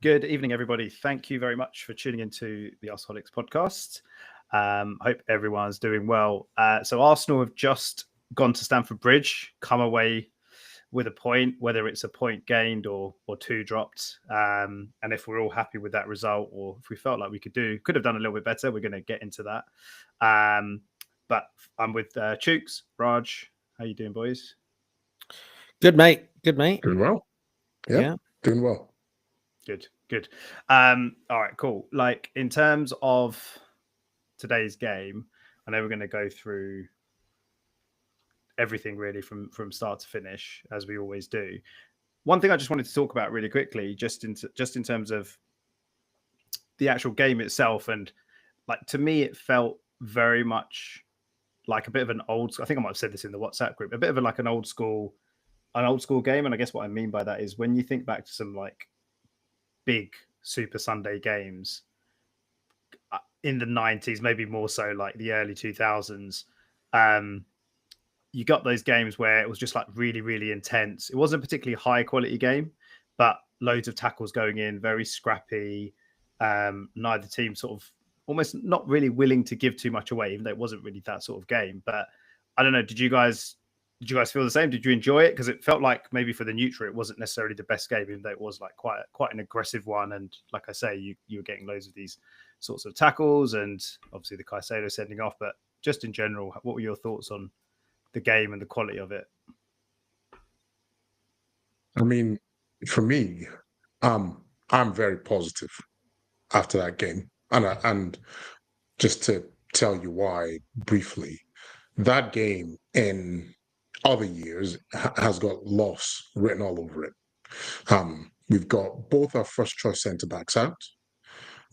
Good evening, everybody. Thank you very much for tuning into the Arseholics podcast. Hope everyone's doing well. So Arsenal have just gone to Stamford Bridge, come away with a point, whether it's a point gained or two dropped. And if we're all happy with that result, or if we felt like we could have done a little bit better, we're going to get into that. But I'm with Chooks, Raj. How you doing, boys? Good, mate. Good, mate. Doing well. Yeah. Doing well. Good. All right, cool. Like, in terms of today's game, I know we're going to go through everything really from start to finish, as we always do. One thing I just wanted to talk about really quickly, just in terms of the actual game itself, and like, to me, it felt very much like a bit of an old. I think I might have said this in the WhatsApp group, a bit of an old school game. And I guess what I mean by that is when you think back to some like big Super Sunday games in the 90s, maybe more so like the early 2000s, you got those games where it was just like really, really intense. It wasn't a particularly high quality game, but loads of tackles going in, very scrappy. Neither team sort of almost not really willing to give too much away, even though it wasn't really that sort of game. But I don't know, did you guys feel the same? Did you enjoy it? Because it felt like maybe for the neutral, it wasn't necessarily the best game, even though it was like quite an aggressive one. And like I say, you were getting loads of these sorts of tackles, and obviously the Caicedo sending off. But just in general, what were your thoughts on the game and the quality of it? I mean, for me, I'm very positive after that game, and just to tell you why briefly, that game in other years has got loss written all over it. We've got both our first choice centre backs out.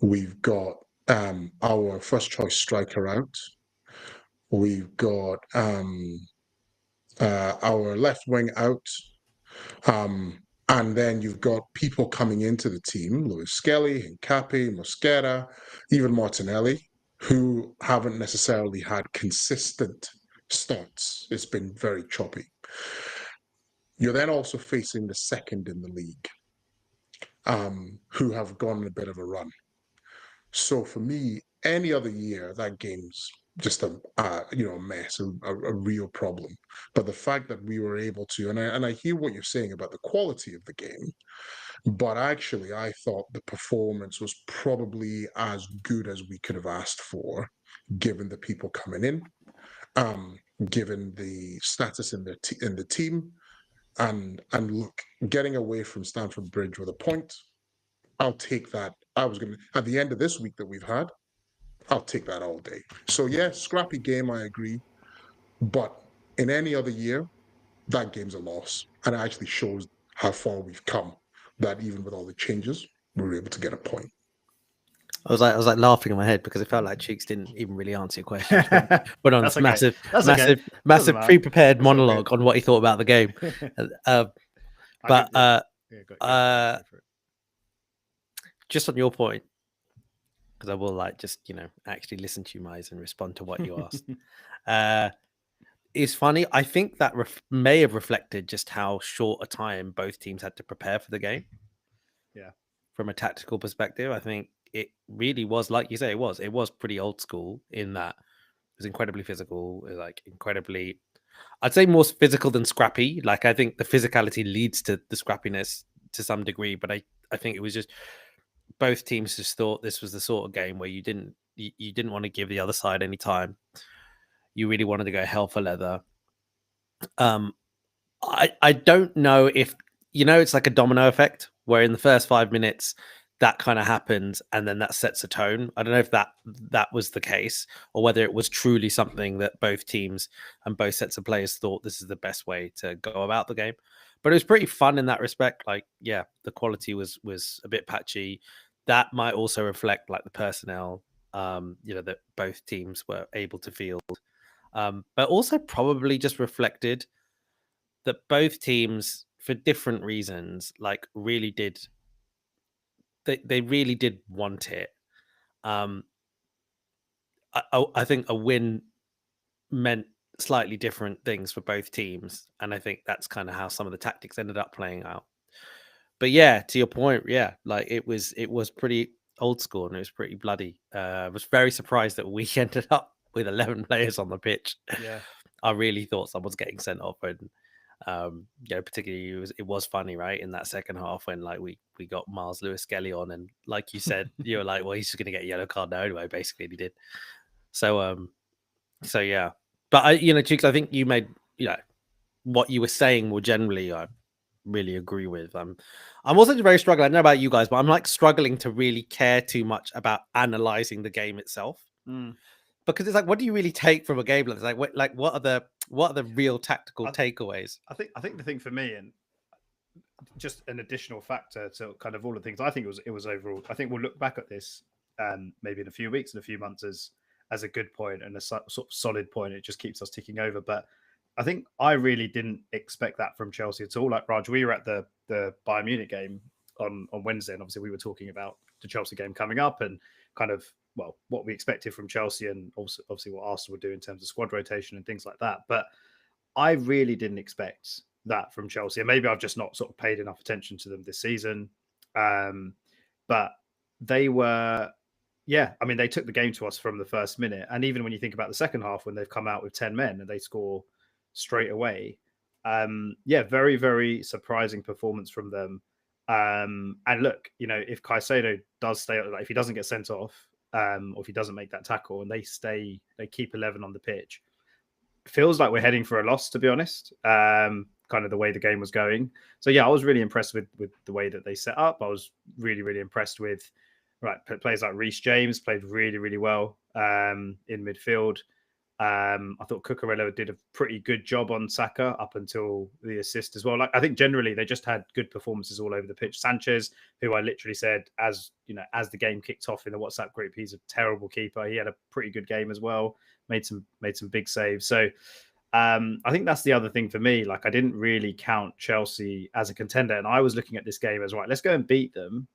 We've got our first choice striker out. We've got our left wing out. And then you've got people coming into the team, Lewis Skelly, Hincapi, Mosquera, even Martinelli, who haven't necessarily had consistent starts. It's been very choppy. You're then also facing the second in the league, who have gone on a bit of a run. So for me, any other year, that game's just a mess, a real problem. But the fact that we were able to, and I hear what you're saying about the quality of the game, but actually I thought the performance was probably as good as we could have asked for, given the people coming in, given the status in the team, and look, getting away from Stamford Bridge with a point, I'll take that. At the end of this week that we've had, I'll take that all day. So yeah, scrappy game, I agree. But in any other year, that game's a loss. And it actually shows how far we've come, that even with all the changes, we were able to get a point. I was like laughing in my head because it felt like Cheeks didn't even really answer your question. But on this massive pre-prepared monologue on what he thought about the game. Just on your point, because I will actually listen to you guys and respond to what you asked. It's funny. I think that may have reflected just how short a time both teams had to prepare for the game. Yeah. From a tactical perspective, I think it really was, like you say, it was pretty old school in that it was incredibly physical, like incredibly, I'd say more physical than scrappy. Like, I think the physicality leads to the scrappiness to some degree, but I think it was just both teams just thought this was the sort of game where you didn't want to give the other side any time. You really wanted to go hell for leather. I don't know if, it's like a domino effect where in the first 5 minutes that kind of happens and then that sets a tone. I don't know if that was the case or whether it was truly something that both teams and both sets of players thought this is the best way to go about the game. But it was pretty fun in that respect. Like, yeah, the quality was a bit patchy. That might also reflect like the personnel, that both teams were able to field. But also probably just reflected that both teams, for different reasons, like really did. They really did want it. I think a win meant slightly different things for both teams, and I think that's kind of how some of the tactics ended up playing out. But yeah, to your point, yeah, like it was pretty old school and it was pretty bloody. I was very surprised that we ended up with 11 players on the pitch. Yeah. I really thought someone's getting sent off, and particularly it was funny, right, in that second half when like we got Miles Lewis Skelly on, and like you said, you were like, well, he's just gonna get a yellow card now anyway. Basically, and he did. So yeah, but Chooks, I think you made what you were saying more generally. I really agree with. I'm also very struggling. I don't know about you guys, but I'm like struggling to really care too much about analyzing the game itself. Because it's like, what do you really take from a game like this? Like what are the real tactical takeaways? I think the thing for me, and just an additional factor to kind of all the things, I think it was overall. I think we'll look back at this maybe in a few weeks and a few months as a good point and a sort of solid point. It just keeps us ticking over. But I think I really didn't expect that from Chelsea at all. Like Raj, we were at the Bayern Munich game on Wednesday, and obviously we were talking about the Chelsea game coming up and kind of what we expected from Chelsea, and also obviously what Arsenal would do in terms of squad rotation and things like that. But I really didn't expect that from Chelsea, and maybe I've just not sort of paid enough attention to them this season. But they were, I mean, they took the game to us from the first minute, and even when you think about the second half, when they've come out with 10 men and they score straight away, very, very surprising performance from them. And look, if Caicedo does stay, like if he doesn't get sent off, or if he doesn't make that tackle, and they keep 11 on the pitch, it feels like we're heading for a loss, to be honest. Kind of the way the game was going. So I was really impressed with the way that they set up. I was really, really impressed with players like Reece James played really, really well in midfield. I thought Cucurella did a pretty good job on Saka up until the assist as well. Like I think generally they just had good performances all over the pitch. Sanchez, who I literally said as the game kicked off in the WhatsApp group, he's a terrible keeper. He had a pretty good game as well. Made some big saves. So I think that's the other thing for me. Like I didn't really count Chelsea as a contender, and I was looking at this game as let's go and beat them,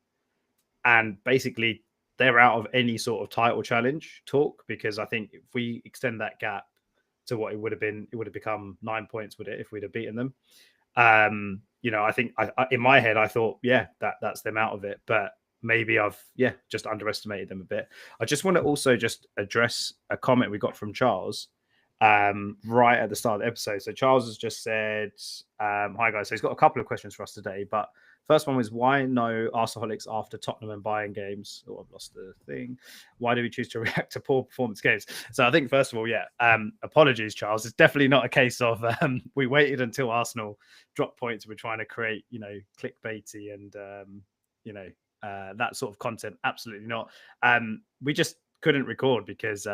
and basically they're out of any sort of title challenge talk, because I think if we extend that gap to what it would have been, it would have become 9 points, would it, if we'd have beaten them? I think in my head, I thought, that's them out of it. But maybe I've, just underestimated them a bit. I just want to also just address a comment we got from Charles right at the start of the episode. So Charles has just said, hi guys. So he's got a couple of questions for us today, but first one was, why no Arseholics after Tottenham and Bayern games? Oh, I've lost the thing. Why do we choose to react to poor performance games? So I think, first of all, apologies, Charles. It's definitely not a case of we waited until Arsenal dropped points. We're trying to create, clickbaity and, that sort of content. Absolutely not. We just couldn't record because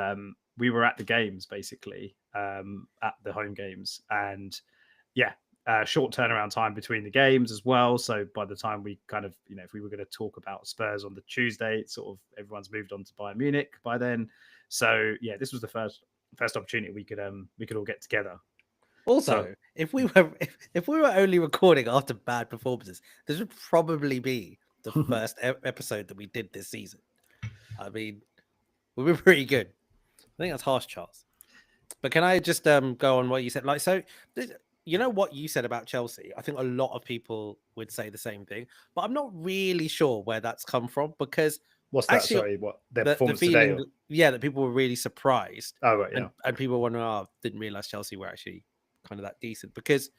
we were at the games, basically, at the home games. And short turnaround time between the games as well. So by the time we kind of, if we were going to talk about Spurs on the Tuesday, it's sort of everyone's moved on to Bayern Munich by then. So this was the first opportunity we could all get together. Also, if we were only recording after bad performances, this would probably be the first episode that we did this season. I mean, we were pretty good. I think that's harsh, Charles. But can I just go on what you said? Like, so. You know what you said about Chelsea? I think a lot of people would say the same thing, but I'm not really sure where that's come from, because what's that? Actually, sorry, what their performance today? That people were really surprised. Oh, right, yeah. And people were wondering, didn't realize Chelsea were actually kind of that decent, because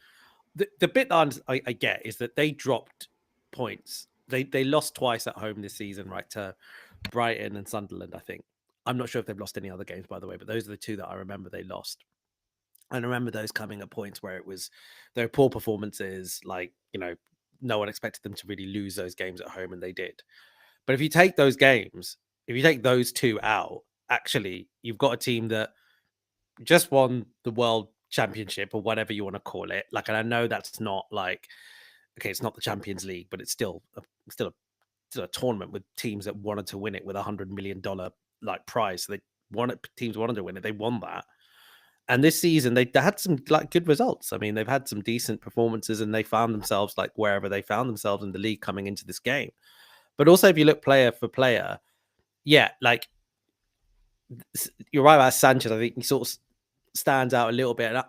the bit that I get is that they dropped points. They lost twice at home this season, right, to Brighton and Sunderland, I think. I'm not sure if they've lost any other games, by the way, but those are the two that I remember they lost. And I remember those coming at points where there were poor performances, like, no one expected them to really lose those games at home, and they did. But if you take those games, if you take those two out, actually, you've got a team that just won the World Championship, or whatever you want to call it. Like, and I know that's not like, okay, it's not the Champions League, but it's still a tournament with teams that wanted to win it with $100 million like prize. So teams wanted to win it. They won that. And this season, they had some like good results. I mean, they've had some decent performances, and they found themselves like wherever they found themselves in the league coming into this game. But also, if you look player for player, like you're right about Sanchez. I think he sort of stands out a little bit. And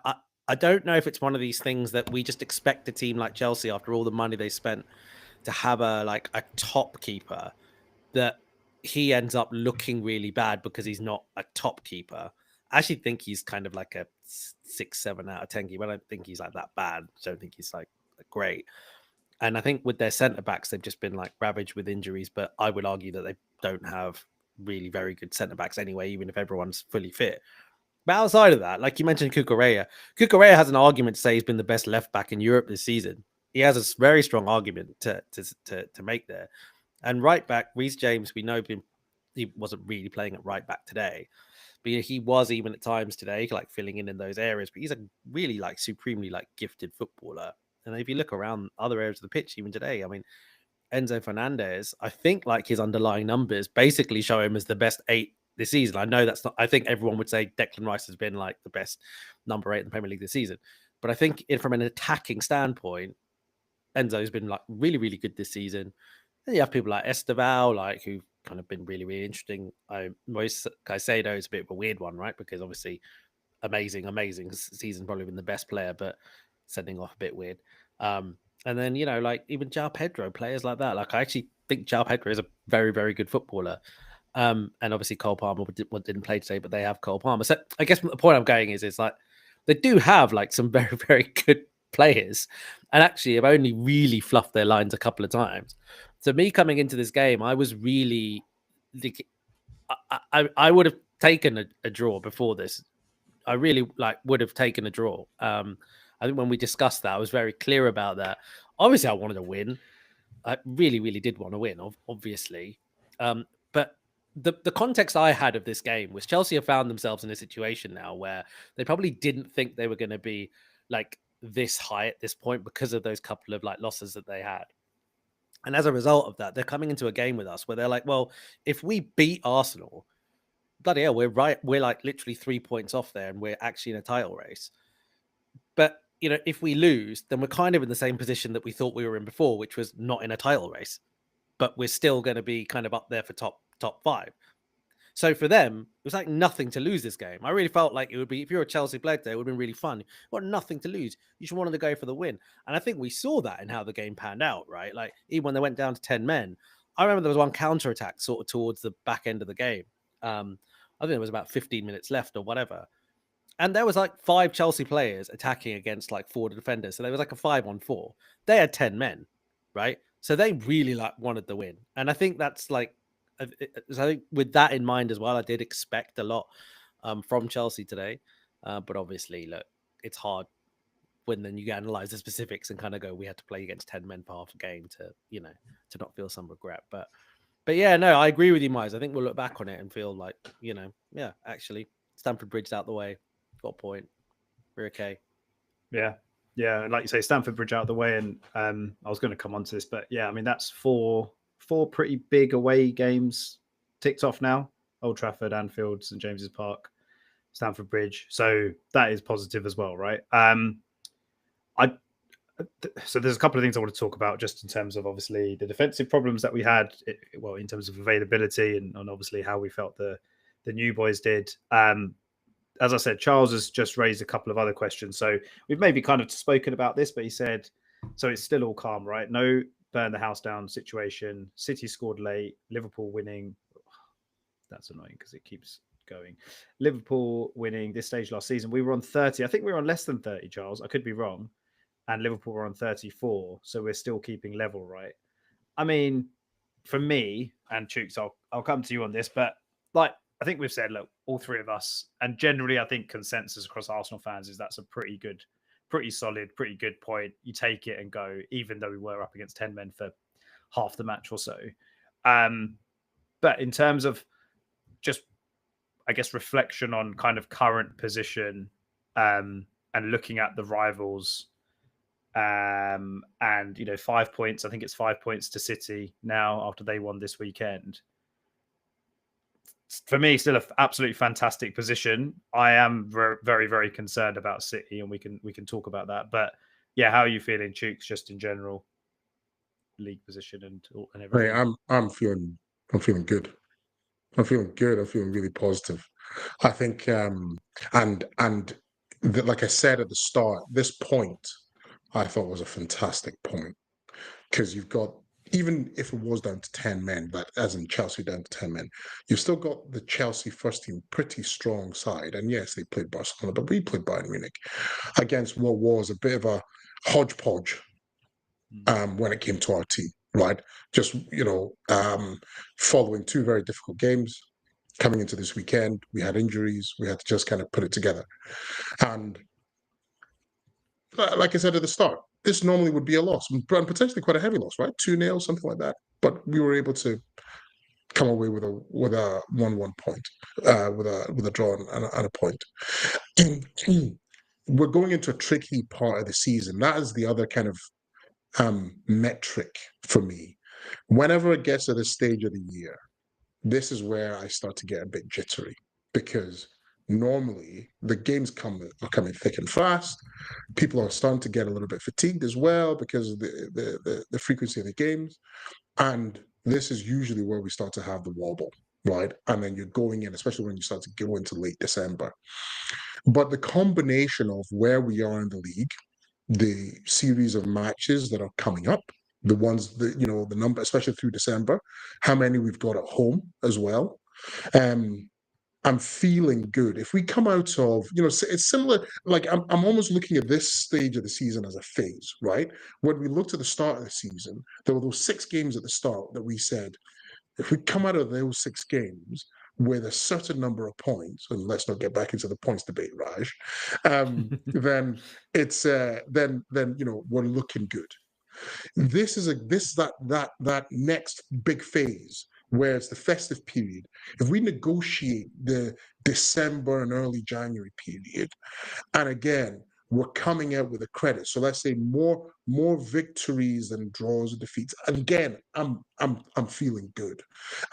I don't know if it's one of these things that we just expect a team like Chelsea, after all the money they spent to have a top keeper that he ends up looking really bad because he's not a top keeper. I actually think he's kind of like a 6-7 out of 10 keeper. I don't think he's like that bad. I don't think he's like great. And I think with their centre backs, they've just been like ravaged with injuries. But I would argue that they don't have really very good centre backs anyway, even if everyone's fully fit. But outside of that, like you mentioned, Cucurella has an argument to say he's been the best left back in Europe this season. He has a very strong argument to make there. And right back, Reece James, we know he wasn't really playing at right back today, but he was even at times today, like filling in those areas. But he's a really like supremely like gifted footballer. And if you look around other areas of the pitch, even today, I mean, Enzo Fernandez, I think like his underlying numbers basically show him as the best 8 this season. I know that's not, I think everyone would say Declan Rice has been like the best number 8 in the Premier League this season. But I think from an attacking standpoint, Enzo's been like really, really good this season. And you have people like Esteval, like who've kind of been really, really interesting. Moises Caicedo is a bit of a weird one, right? Because obviously amazing season, probably been the best player, but sending off a bit weird. And then, you know, like even João Pedro, players like that. Like I actually think João Pedro is a very, very good footballer. And obviously Cole Palmer didn't play today, but they have Cole Palmer. So I guess the point I'm going is like they do have like some very, very good players, and actually have only really fluffed their lines a couple of times. So me coming into this game, I was really, I would have taken a draw before this. I really would have taken a draw. I think when we discussed that, I was very clear about that. Obviously, I wanted to win. I really, really did want to win, obviously. But the context I had of this game was Chelsea have found themselves in a situation now where they probably didn't think they were going to be like this high at this point because of those couple of like losses that they had. And as a result of that, they're coming into a game with us where they're like, well, if we beat Arsenal, bloody hell, we're right. We're like literally 3 points off there and we're actually in a title race. But, you know, if we lose, then we're kind of in the same position that we thought we were in before, which was not in a title race, but we're still going to be kind of up there for top 5. So for them, it was like nothing to lose this game. I really felt like it would be, if you're a Chelsea player today, it would have been really fun. You've got nothing to lose. You just wanted to go for the win. And I think we saw that in how the game panned out, right? Like even when they went down to 10 men, I remember there was one counter-attack sort of towards the back end of the game. I think there was about 15 minutes left or whatever. And there was like 5 Chelsea players attacking against like 4 defenders. So there was like a 5-on-4. They had 10 men, right? So they really like wanted the win. And I think that's like, so I think with that in mind as well, I did expect a lot from Chelsea today. But obviously, look, it's hard when then you analyze the specifics and kind of go, we had to play against 10 men for half a game to, you know, to not feel some regret. But yeah, no, I agree with you, Miles. I think we'll look back on it and feel like, you know, yeah, actually, Stamford Bridge's out the way. Got a point. We're okay. Yeah. Yeah. Like you say, Stamford Bridge out the way. And I was going to come on to this, but yeah, I mean, that's four pretty big away games ticked off now. Old Trafford, Anfield, St James's Park, Stamford Bridge. So that is positive as well, right? So there's a couple of things I want to talk about just in terms of obviously the defensive problems that we had, well, in terms of availability and obviously how we felt the new boys did. As I said, Charles has just raised a couple of other questions. So we've maybe kind of spoken about this, but he said, so it's still all calm, right? No burn the house down situation. City scored late. Liverpool winning. That's annoying because it keeps going. Liverpool winning this stage last season. We were on 30. I think we were on less than 30, Charles. I could be wrong. And Liverpool were on 34. So we're still keeping level, right? I mean, for me, and Chooks, I'll come to you on this, but like, I think we've said, look, all three of us, and generally I think consensus across Arsenal fans is that's a pretty good, pretty solid, pretty good point. You take it and go, even though we were up against 10 men for half the match or so. But in terms of just, I guess, reflection on kind of current position and looking at the rivals, and, you know, 5 points, I think it's 5 points to City now after they won this weekend. For me, still an absolutely fantastic position. I am very, very concerned about City, and we can talk about that. But yeah, how are you feeling, Chooks, just in general, league position and everything? Hey, I'm feeling good. I'm feeling good. I'm feeling really positive. I think, like I said at the start, this point I thought was a fantastic point because you've got even if it was down to 10 men, but as in Chelsea down to 10 men, you've still got the Chelsea first team pretty strong side. And yes, they played Barcelona, but we played Bayern Munich against what was a bit of a hodgepodge when it came to our team, right? Just, following two very difficult games. Coming into this weekend, we had injuries. We had to just kind of put it together. And like I said at the start, this normally would be a loss, and potentially quite a heavy loss, right? 2-0, something like that. But we were able to come away with a 1-1 point, with a draw and a point. We're going into a tricky part of the season. That is the other kind of metric for me. Whenever it gets to this stage of the year, this is where I start to get a bit jittery, because normally the games are coming thick and fast. People are starting to get a little bit fatigued as well because of the frequency of the games. And this is usually where we start to have the wobble, right? And then you're going in, especially when you start to go into late December. But the combination of where we are in the league, the series of matches that are coming up, the ones that, the number, especially through December, how many we've got at home as well. I'm feeling good. If we come out of, it's similar, like I'm almost looking at this stage of the season as a phase, right? When we looked at the start of the season, there were those 6 games at the start that we said, if we come out of those 6 games with a certain number of points, and let's not get back into the points debate, Raj, then it's then we're looking good. This is that next big phase where it's the festive period. If we negotiate the December and early January period, and again, we're coming out with a credit. So let's say more victories than draws or defeats. And again, I'm feeling good.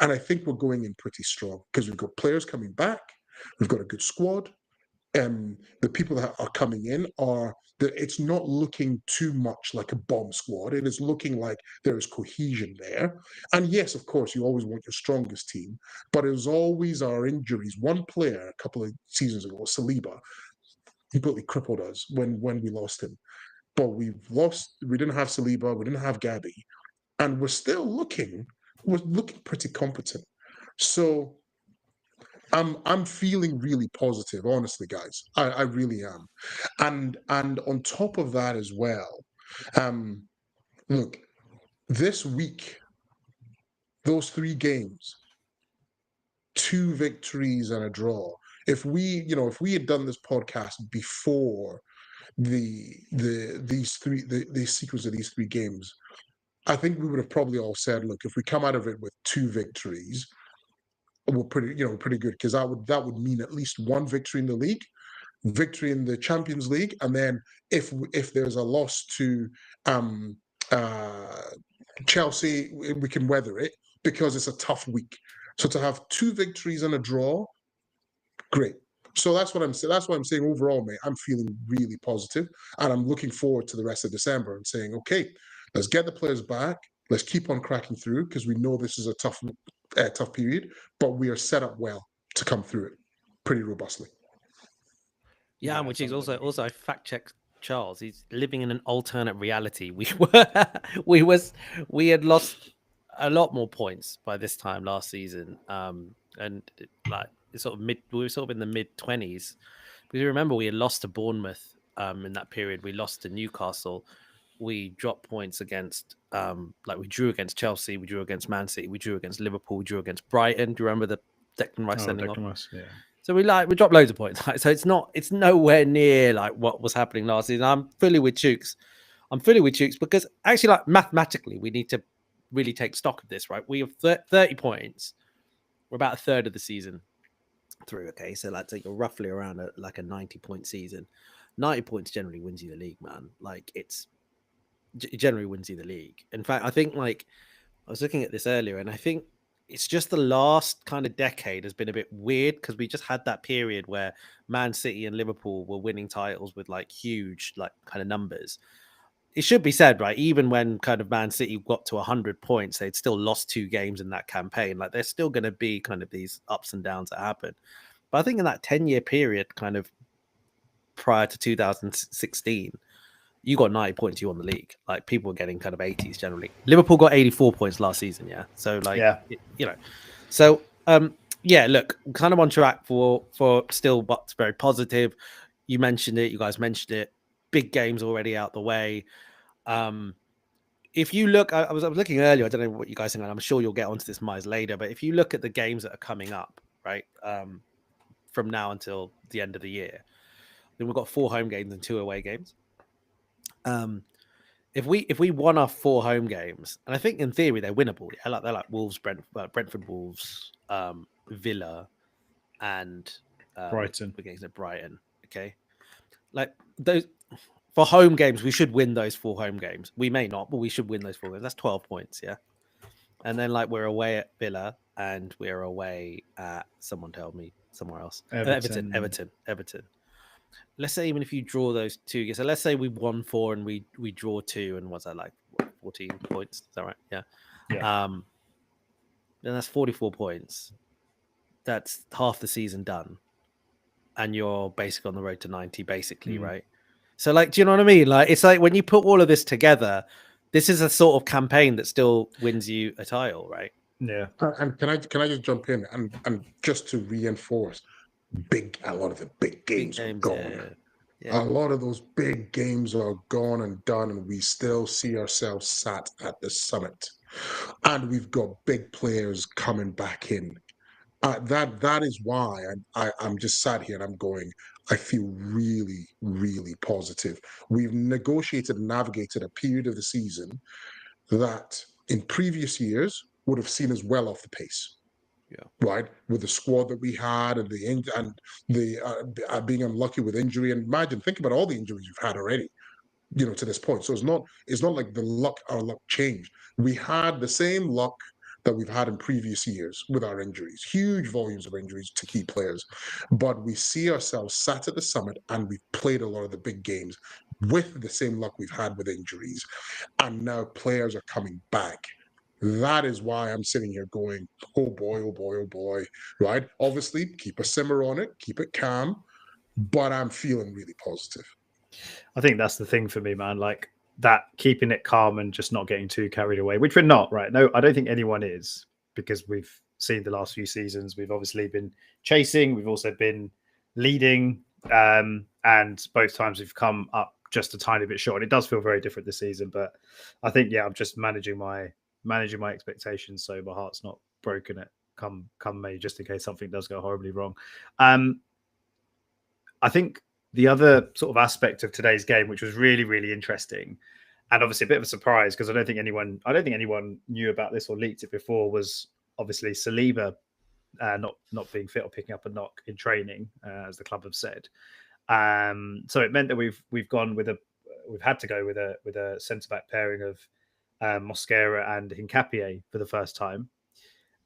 And I think we're going in pretty strong because we've got players coming back, we've got a good squad. The people that are coming in it's not looking too much like a bomb squad. It is looking like there is cohesion there. And yes, of course, you always want your strongest team, but it was always our injuries. One player a couple of seasons ago, Saliba, completely crippled us when we lost him. But we didn't have Saliba, we didn't have Gabby, and we're looking pretty competent. So I'm feeling really positive, honestly, guys. I really am. And on top of that as well, look, this week, those 3 games, 2 victories and a draw. If we had done this podcast before the sequence of these 3 games, I think we would have probably all said, look, if we come out of it with 2 victories, we're pretty good, because that would mean at least 1 victory in the league, victory in the Champions League, and then if there's a loss to Chelsea, we can weather it because it's a tough week. So to have 2 victories and a draw, great. So that's what I'm saying. That's what I'm saying. Overall, mate, I'm feeling really positive, and I'm looking forward to the rest of December and saying, okay, let's get the players back. Let's keep on cracking through, because we know this is a tough period, but we are set up well to come through it pretty robustly. Yeah, which is also I fact check Charles. He's living in an alternate reality. We had lost a lot more points by this time last season, and like we were sort of in the mid-20s. Because remember, we had lost to Bournemouth in that period. We lost to Newcastle. We dropped points against we drew against Chelsea, we drew against Man City, we drew against Liverpool, we drew against Brighton. Do you remember the Declan Rice sending off? Yeah. So we dropped loads of points. So it's nowhere near like what was happening last season. I'm fully with Chooks. Because actually, like, mathematically, we need to really take stock of this, right? We have 30 points. We're about a third of the season through. Okay, so like you're roughly around a 90-point season. 90 points generally wins you the league, man. Like it generally wins you the league. In fact, I think I was looking at this earlier, and I think it's just the last kind of decade has been a bit weird, because we just had that period where Man City and Liverpool were winning titles with like huge kind of numbers. It should be said, right? Even when kind of Man City got to 100 points, they'd still lost 2 games in that campaign. Like there's still going to be kind of these ups and downs that happen. But I think in that 10-year period, kind of prior to 2016, you got 90 points, you won the league. Like people were getting kind of 80s generally. Liverpool got 84 points last season, yeah. So like, you know, so yeah, look, kind of on track for still, but very positive. You mentioned it, you guys mentioned it. Big games already out the way. If you look, I was looking earlier. I don't know what you guys think. I'm sure you'll get onto this, Miles, later. But if you look at the games that are coming up, right, from now until the end of the year, then we've got 4 home games and 2 away games. If we won our 4 home games, and I think in theory they're winnable. Yeah, they're like Wolves, Brentford, Wolves, Villa, and Brighton. Against Brighton. Okay, like those for home games, we should win those 4 home games. We may not, but we should win those 4 games. That's 12 points, yeah. And then like we're away at Villa, and we're away at someone tell me somewhere else. Everton. Let's say even if you draw those 2, so let's say we won 4 and we draw 2, and what's that like 14 points? Is that right? Yeah. Then that's 44 points. That's half the season done, and you're basically on the road to 90, basically, right? So, like, do you know what I mean? Like, it's like when you put all of this together, this is a sort of campaign that still wins you a title, right? Yeah. And can I just jump in and just to reinforce, a lot of the big games are gone. Yeah. A lot of those big games are gone and done, and we still see ourselves sat at the summit. And we've got big players coming back in. That is why I'm just sat here and I'm going, I feel really, really positive. We've negotiated and navigated a period of the season that in previous years would have seen us well off the pace. Yeah. Right, with the squad that we had and the being unlucky with injury, and think about all the injuries we've had already, to this point. So it's not like our luck changed. We had the same luck that we've had in previous years with our injuries, huge volumes of injuries to key players. But we see ourselves sat at the summit, and we've played a lot of the big games with the same luck we've had with injuries, and now players are coming back. That is why I'm sitting here going, oh boy, oh boy, oh boy, right? Obviously, keep a simmer on it, keep it calm, but I'm feeling really positive. I think that's the thing for me, man. Like that, keeping it calm and just not getting too carried away, which we're not, right? No, I don't think anyone is, because we've seen the last few seasons. We've obviously been chasing, we've also been leading, and both times we've come up just a tiny bit short. And it does feel very different this season, but I think, I'm just managing my expectations so my heart's not broken at come May, just in case something does go horribly wrong. I think the other sort of aspect of today's game, which was really, really interesting, and obviously a bit of a surprise because I don't think anyone knew about this or leaked it before, was obviously Saliba not being fit or picking up a knock in training, as the club have said. So it meant that we've had to go with a centre back pairing of Mosquera and Hincapié for the first time,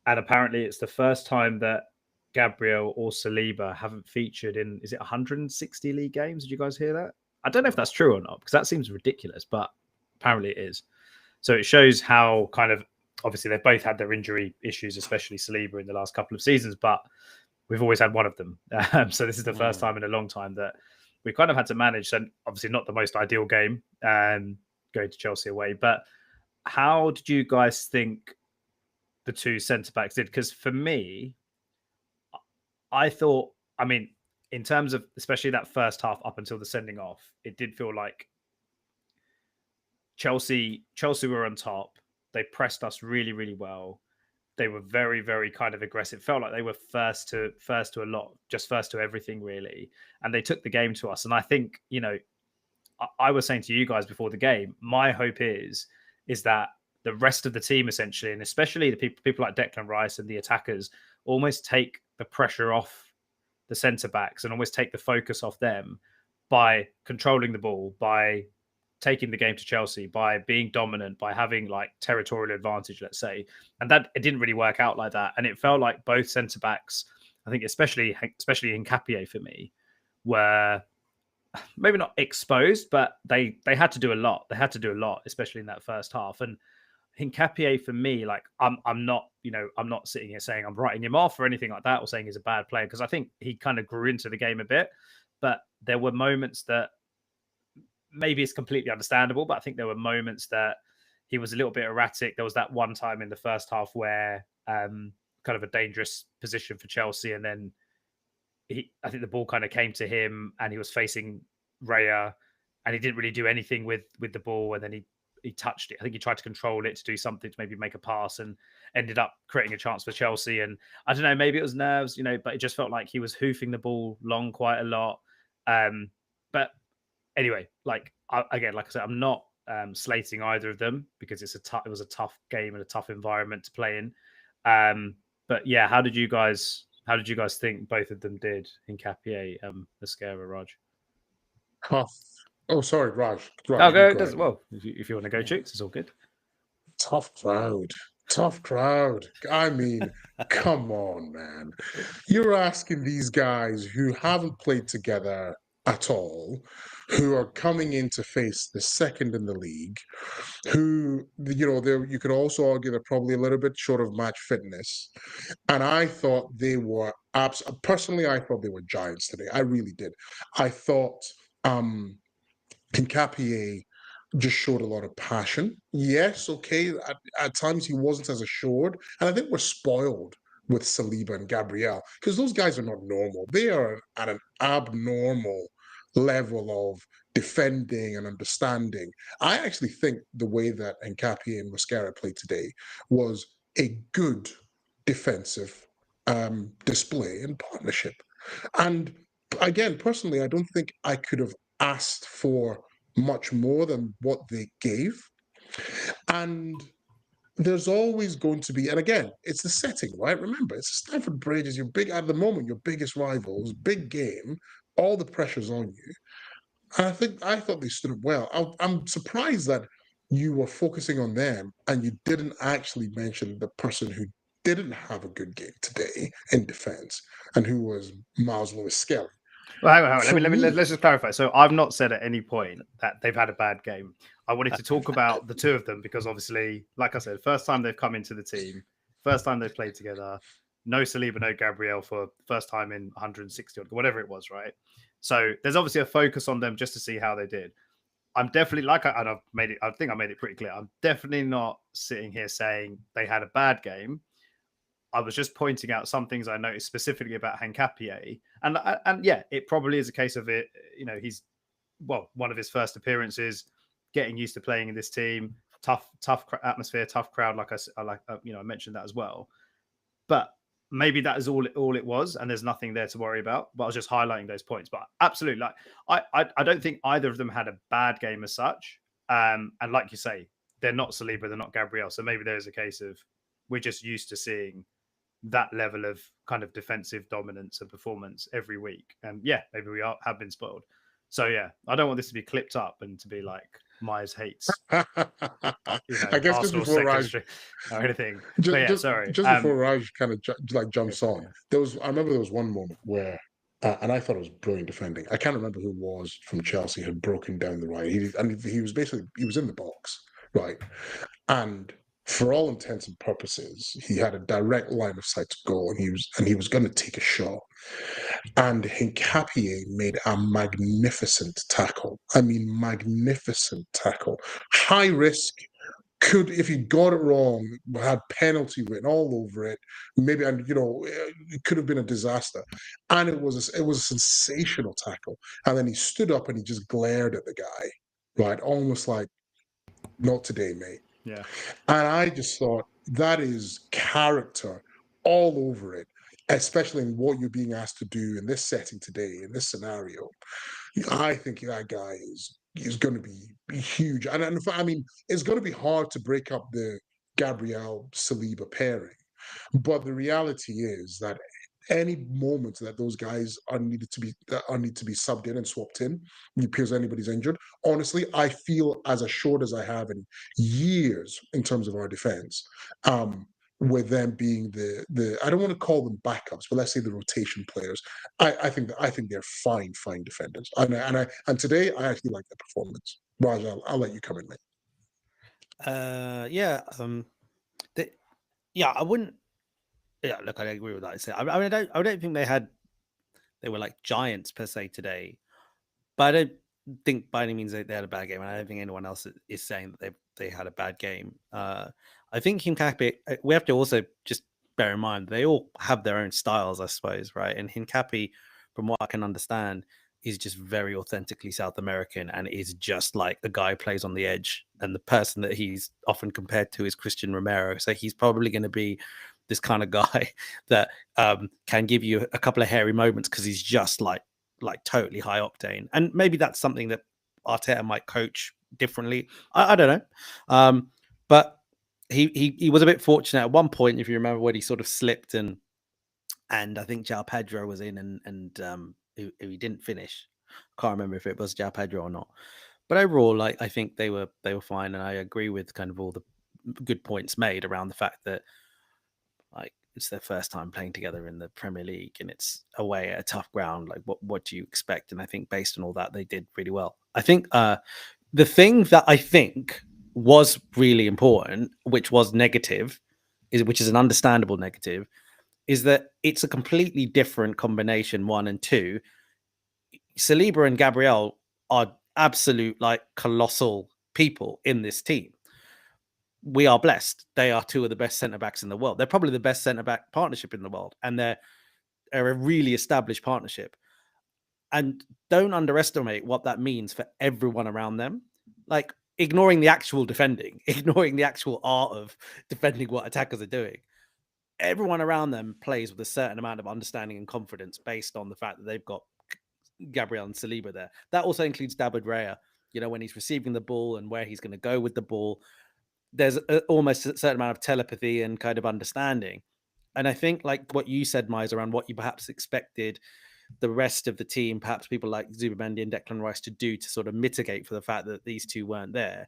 and apparently it's the first time that Gabriel or Saliba haven't featured in, is it 160 league games? Did you guys hear that? I don't know if that's true or not, because that seems ridiculous, but apparently it is. So it shows how kind of, obviously they've both had their injury issues, especially Saliba in the last couple of seasons, but we've always had one of them. So this is the first time in a long time that we kind of had to manage. So obviously not the most ideal game, going to Chelsea away, but how did you guys think the 2 centre-backs did? Because for me, I thought, I mean, in terms of especially that first half up until the sending off, it did feel like Chelsea were on top. They pressed us really, really well. They were very, very kind of aggressive. It felt like they were first to a lot, just first to everything, really. And they took the game to us. And I think, I was saying to you guys before the game, my hope is that the rest of the team, essentially, and especially the people like Declan Rice and the attackers, almost take the pressure off the centre-backs and almost take the focus off them by controlling the ball, by taking the game to Chelsea, by being dominant, by having like territorial advantage, let's say. And that it didn't really work out like that. And it felt like both centre-backs, I think especially Hincapié for me, were maybe not exposed, but they had to do a lot. They had to do a lot, especially in that first half. And Hincapié for me, like I'm not sitting here saying I'm writing him off or anything like that, or saying he's a bad player, because I think he kind of grew into the game a bit. But there were moments that maybe it's completely understandable, but I think there were moments that he was a little bit erratic. There was that one time in the first half where kind of a dangerous position for Chelsea, and then I think the ball kind of came to him, and he was facing Raya, and he didn't really do anything with the ball, and then he touched it. I think he tried to control it to do something, to maybe make a pass, and ended up creating a chance for Chelsea. And I don't know, maybe it was nerves, but it just felt like he was hoofing the ball long quite a lot. But anyway, again, like I said, I'm not slating either of them, because it was a tough game and a tough environment to play in. But yeah, how did you guys think both of them did? Hincapié, Mosquera, Raj? Tough. Oh, sorry, Raj. Oh, go. Well, if you want to go, Chicks, it's all good. Tough crowd. I mean, come on, man. You're asking these guys who haven't played together at all, who are coming in to face the second in the league, who, you could also argue they're probably a little bit short of match fitness. And I thought they were personally, I thought they were giants today. I really did. I thought Hincapié just showed a lot of passion. Yes, okay, at times he wasn't as assured. And I think we're spoiled with Saliba and Gabriel, because those guys are not normal. They are at an abnormal level of defending and understanding. I actually think the way that Hincapié and Mosquera played today was a good defensive display and partnership. And again, personally, I don't think I could have asked for much more than what they gave. And there's always going to be, and again, it's the setting, right? Remember, it's Stamford Bridge, is at the moment your biggest rivals, big game, all the pressure's on you. And I thought they stood up well. I'm surprised that you were focusing on them and you didn't actually mention the person who didn't have a good game today in defence, and who was Miles Lewis-Skelly. Well, hang on. Let's just clarify. So I've not said at any point that they've had a bad game. I wanted to talk about the two of them because obviously, like I said, first time they've come into the team, first time they've played together. No Saliba, no Gabriel for first time in 160 or whatever it was, right? So there's obviously a focus on them just to see how they did. I'm definitely I think I made it pretty clear. I'm definitely not sitting here saying they had a bad game. I was just pointing out some things I noticed specifically about Hincapié. And yeah, it probably is a case of it. He's one of his first appearances, getting used to playing in this team. Tough atmosphere, tough crowd. I mentioned that as well. But maybe that is all it was, and there's nothing there to worry about. But I was just highlighting those points. But absolutely, I don't think either of them had a bad game as such. And like you say, they're not Saliba, they're not Gabriel. So maybe there is a case of we're just used to seeing that level of kind of defensive dominance and performance every week. And yeah, maybe we have been spoiled. So yeah, I don't want this to be clipped up and to be like Myers hates, I guess just before Raj or anything. Just before Raj kind of jumps on, I remember there was one moment where, and I thought it was brilliant defending. I can't remember who it was from Chelsea had broken down the right. He was in the box, right, and for all intents and purposes, he had a direct line of sight to goal, and he was going to take a shot. And Hincapié made a magnificent tackle. I mean, magnificent tackle. High risk. If he got it wrong, had penalty written all over it, maybe, and it could have been a disaster. And it was a sensational tackle. And then he stood up and he just glared at the guy, right, almost like, "Not today, mate." Yeah. And I just thought that is character all over it, especially in what you're being asked to do in this setting today, in this scenario. I think that guy is going to be huge. And I mean, it's going to be hard to break up the Gabriel Saliba pairing. But the reality is that any moment that those guys need to be subbed in and swapped in, it appears anybody's injured. Honestly, I feel as assured as I have in years in terms of our defense. With them being the I don't want to call them backups, but let's say the rotation players. I think they're fine defenders. And today I actually like their performance. Raj, I'll let you come in, mate. I wouldn't. Yeah, look, I agree with that. I don't think they were like giants per se today, but think by any means they had a bad game, and I don't think anyone else is saying that they had a bad game. I think Hincapi, we have to also just bear in mind they all have their own styles, I suppose, right? And Hincapi, from what I can understand, is just very authentically South American and is just like a guy who plays on the edge. And the person that he's often compared to is Christian Romero. So he's probably going to be this kind of guy that can give you a couple of hairy moments because he's just like totally high octane. And maybe that's something that Arteta might coach differently. I don't know. But he was a bit fortunate at one point, if you remember, when he sort of slipped and I think João Pedro was in and he didn't finish. Can't remember if it was João Pedro or not. But overall, like, I think they were fine, and I agree with kind of all the good points made around the fact that like it's their first time playing together in the Premier League and it's away at a tough ground. Like what do you expect? And I think based on all that, they did really well. I think the thing that I think was really important, which was negative, which is an understandable negative, is that it's a completely different combination, 1 and 2. Saliba and Gabriel are absolute like colossal people in this team. We are blessed. They are 2 of the best centre-backs in the world. They're probably the best centre-back partnership in the world, and they're a really established partnership. And don't underestimate what that means for everyone around them. Like, ignoring the actual defending, ignoring the actual art of defending what attackers are doing, everyone around them plays with a certain amount of understanding and confidence based on the fact that they've got Gabriel and Saliba there. That also includes David Raya, when he's receiving the ball and where he's going to go with the ball. There's almost a certain amount of telepathy and kind of understanding. And I think like what you said, Miles, around what you perhaps expected the rest of the team, perhaps people like Zubamendi and Declan Rice, to do to sort of mitigate for the fact that these 2 weren't there.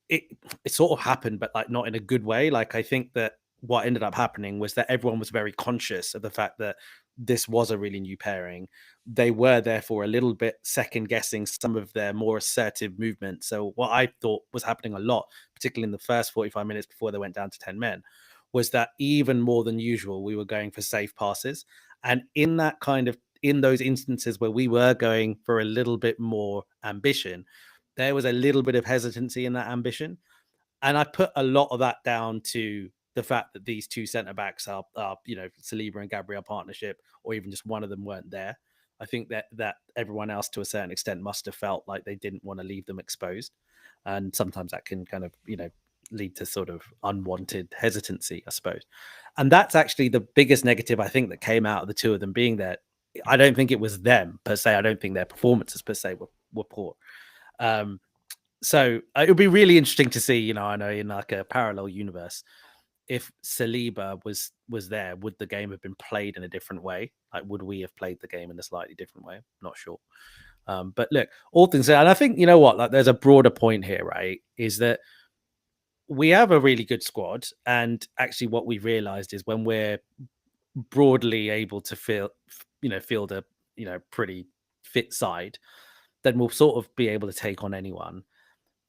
It sort of happened, but like not in a good way. Like, I think that what ended up happening was that everyone was very conscious of the fact that this was a really new pairing. They were therefore a little bit second guessing some of their more assertive movements. So what I thought was happening a lot, particularly in the first 45 minutes before they went down to 10 men, was that even more than usual, we were going for safe passes. And in those instances where we were going for a little bit more ambition, there was a little bit of hesitancy in that ambition. And I put a lot of that down to the fact that these 2 centre-backs are Saliba and Gabriel partnership, or even just one of them weren't there. I think that everyone else, to a certain extent, must have felt like they didn't want to leave them exposed. And sometimes that can kind of, lead to sort of unwanted hesitancy, I suppose. And that's actually the biggest negative, I think, that came out of the 2 of them being there. I don't think it was them per se. I don't think their performances per se were poor. So it would be really interesting to see, I know in like a parallel universe, if Saliba was there, would the game have been played in a different way? Like, would we have played the game in a slightly different way? Not sure. But look, all things said, and I think, like there's a broader point here, right? Is that we have a really good squad. And actually what we realized is when we're broadly able to field a, pretty fit side, then we'll sort of be able to take on anyone.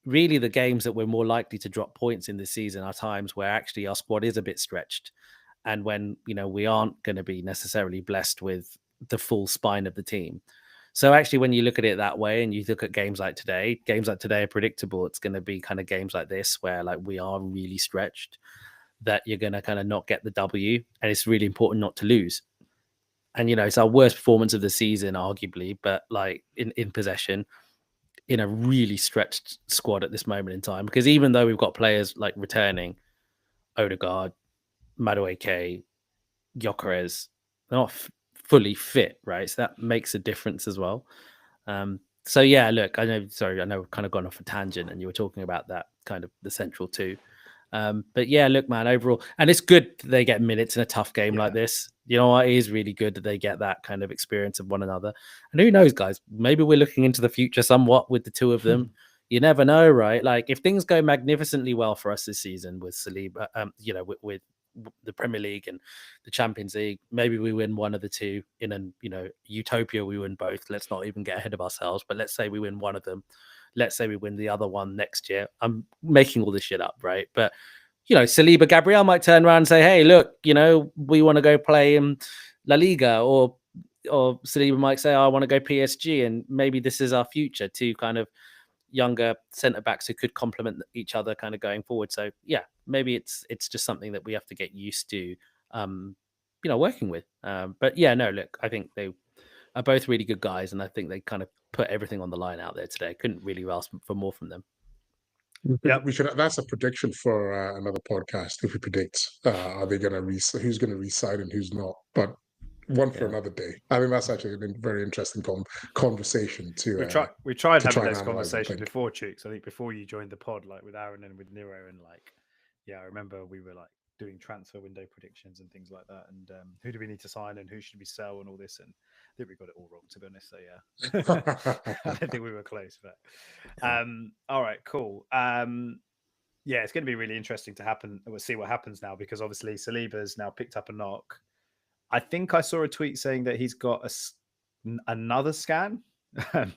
Really, the games that we're more likely to drop points in this season are times where actually our squad is a bit stretched, and when we aren't going to be necessarily blessed with the full spine of the team. So actually, when you look at it that way, and you look at games like today are predictable. It's going to be kind of games like this where like we are really stretched, that you're going to kind of not get the W, and it's really important not to lose. And it's our worst performance of the season, arguably, but like in possession, in a really stretched squad at this moment in time, because even though we've got players like returning, Odegaard, Madueke, Gyökeres, they're not fully fit, right? So that makes a difference as well. So yeah, look, I know I've kind of gone off a tangent, and you were talking about that kind of the central 2. But yeah, look, man, overall, and it's good that they get minutes in a tough game like this. It is really good that they get that kind of experience of one another. And who knows, guys, maybe we're looking into the future somewhat with the 2 of them. You never know, right? Like, if things go magnificently well for us this season with Saliba, with the Premier League and the Champions League, maybe we win one of the 2 in an, utopia, we win both. Let's not even get ahead of ourselves, but let's say we win one of them. Let's say we win the other one next year. I'm making all this shit up, right? But, Saliba, Gabriel might turn around and say, hey, look, we want to go play in La Liga or Saliba might say, I want to go PSG, and maybe this is our future, to kind of younger centre backs who could complement each other kind of going forward. So yeah, maybe it's just something that we have to get used to, working with. But yeah, no, look, I think they are both really good guys, and I think they kind of put everything on the line out there today. Couldn't really ask for more from them. We should. That's a prediction for another podcast. If we predict, are they going to who's going to re-sign and who's not? But one for another day. I think that's actually a very interesting conversation to. We tried having and those analyze, conversations before, Chooks. I think before you joined the pod, like with Aaron and with Nero, and like, yeah, I remember we were like doing transfer window predictions and things like that, and who do we need to sign and who should we sell and all this, and I think we got it all wrong, to be honest. So yeah, I don't think we were close, but all right, cool. Yeah, it's going to be really interesting to happen. We'll see what happens now, because obviously Saliba's now picked up a knock. I think I saw a tweet saying that he's got another scan. I'm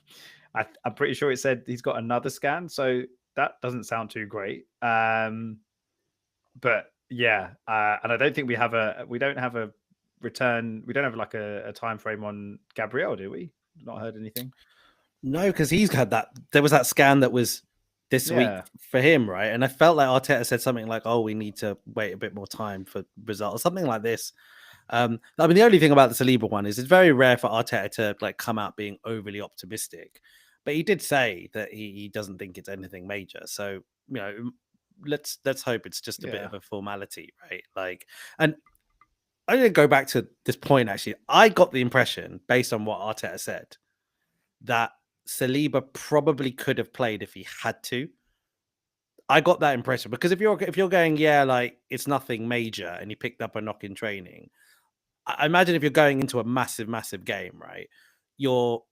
pretty sure it said he's got another scan, so that doesn't sound too great. But yeah, and I don't think we don't have a return. We don't have like a time frame on Gabriel, do we? Not heard anything. No, because he's had that. There was that scan that was this week for him, right? And I felt like Arteta said something like, "Oh, we need to wait a bit more time for results," or something like this. I mean, the only thing about the Saliba one is it's very rare for Arteta to like come out being overly optimistic, but he did say that he doesn't think it's anything major. So let's hope it's just a bit of a formality, right? Like, and I'm going to go back to this point. Actually, I got the impression, based on what Arteta said, that Saliba probably could have played if he had to. I got that impression, because if you're going, like it's nothing major, and he picked up a knock in training, I imagine if you're going into a massive game, right, you're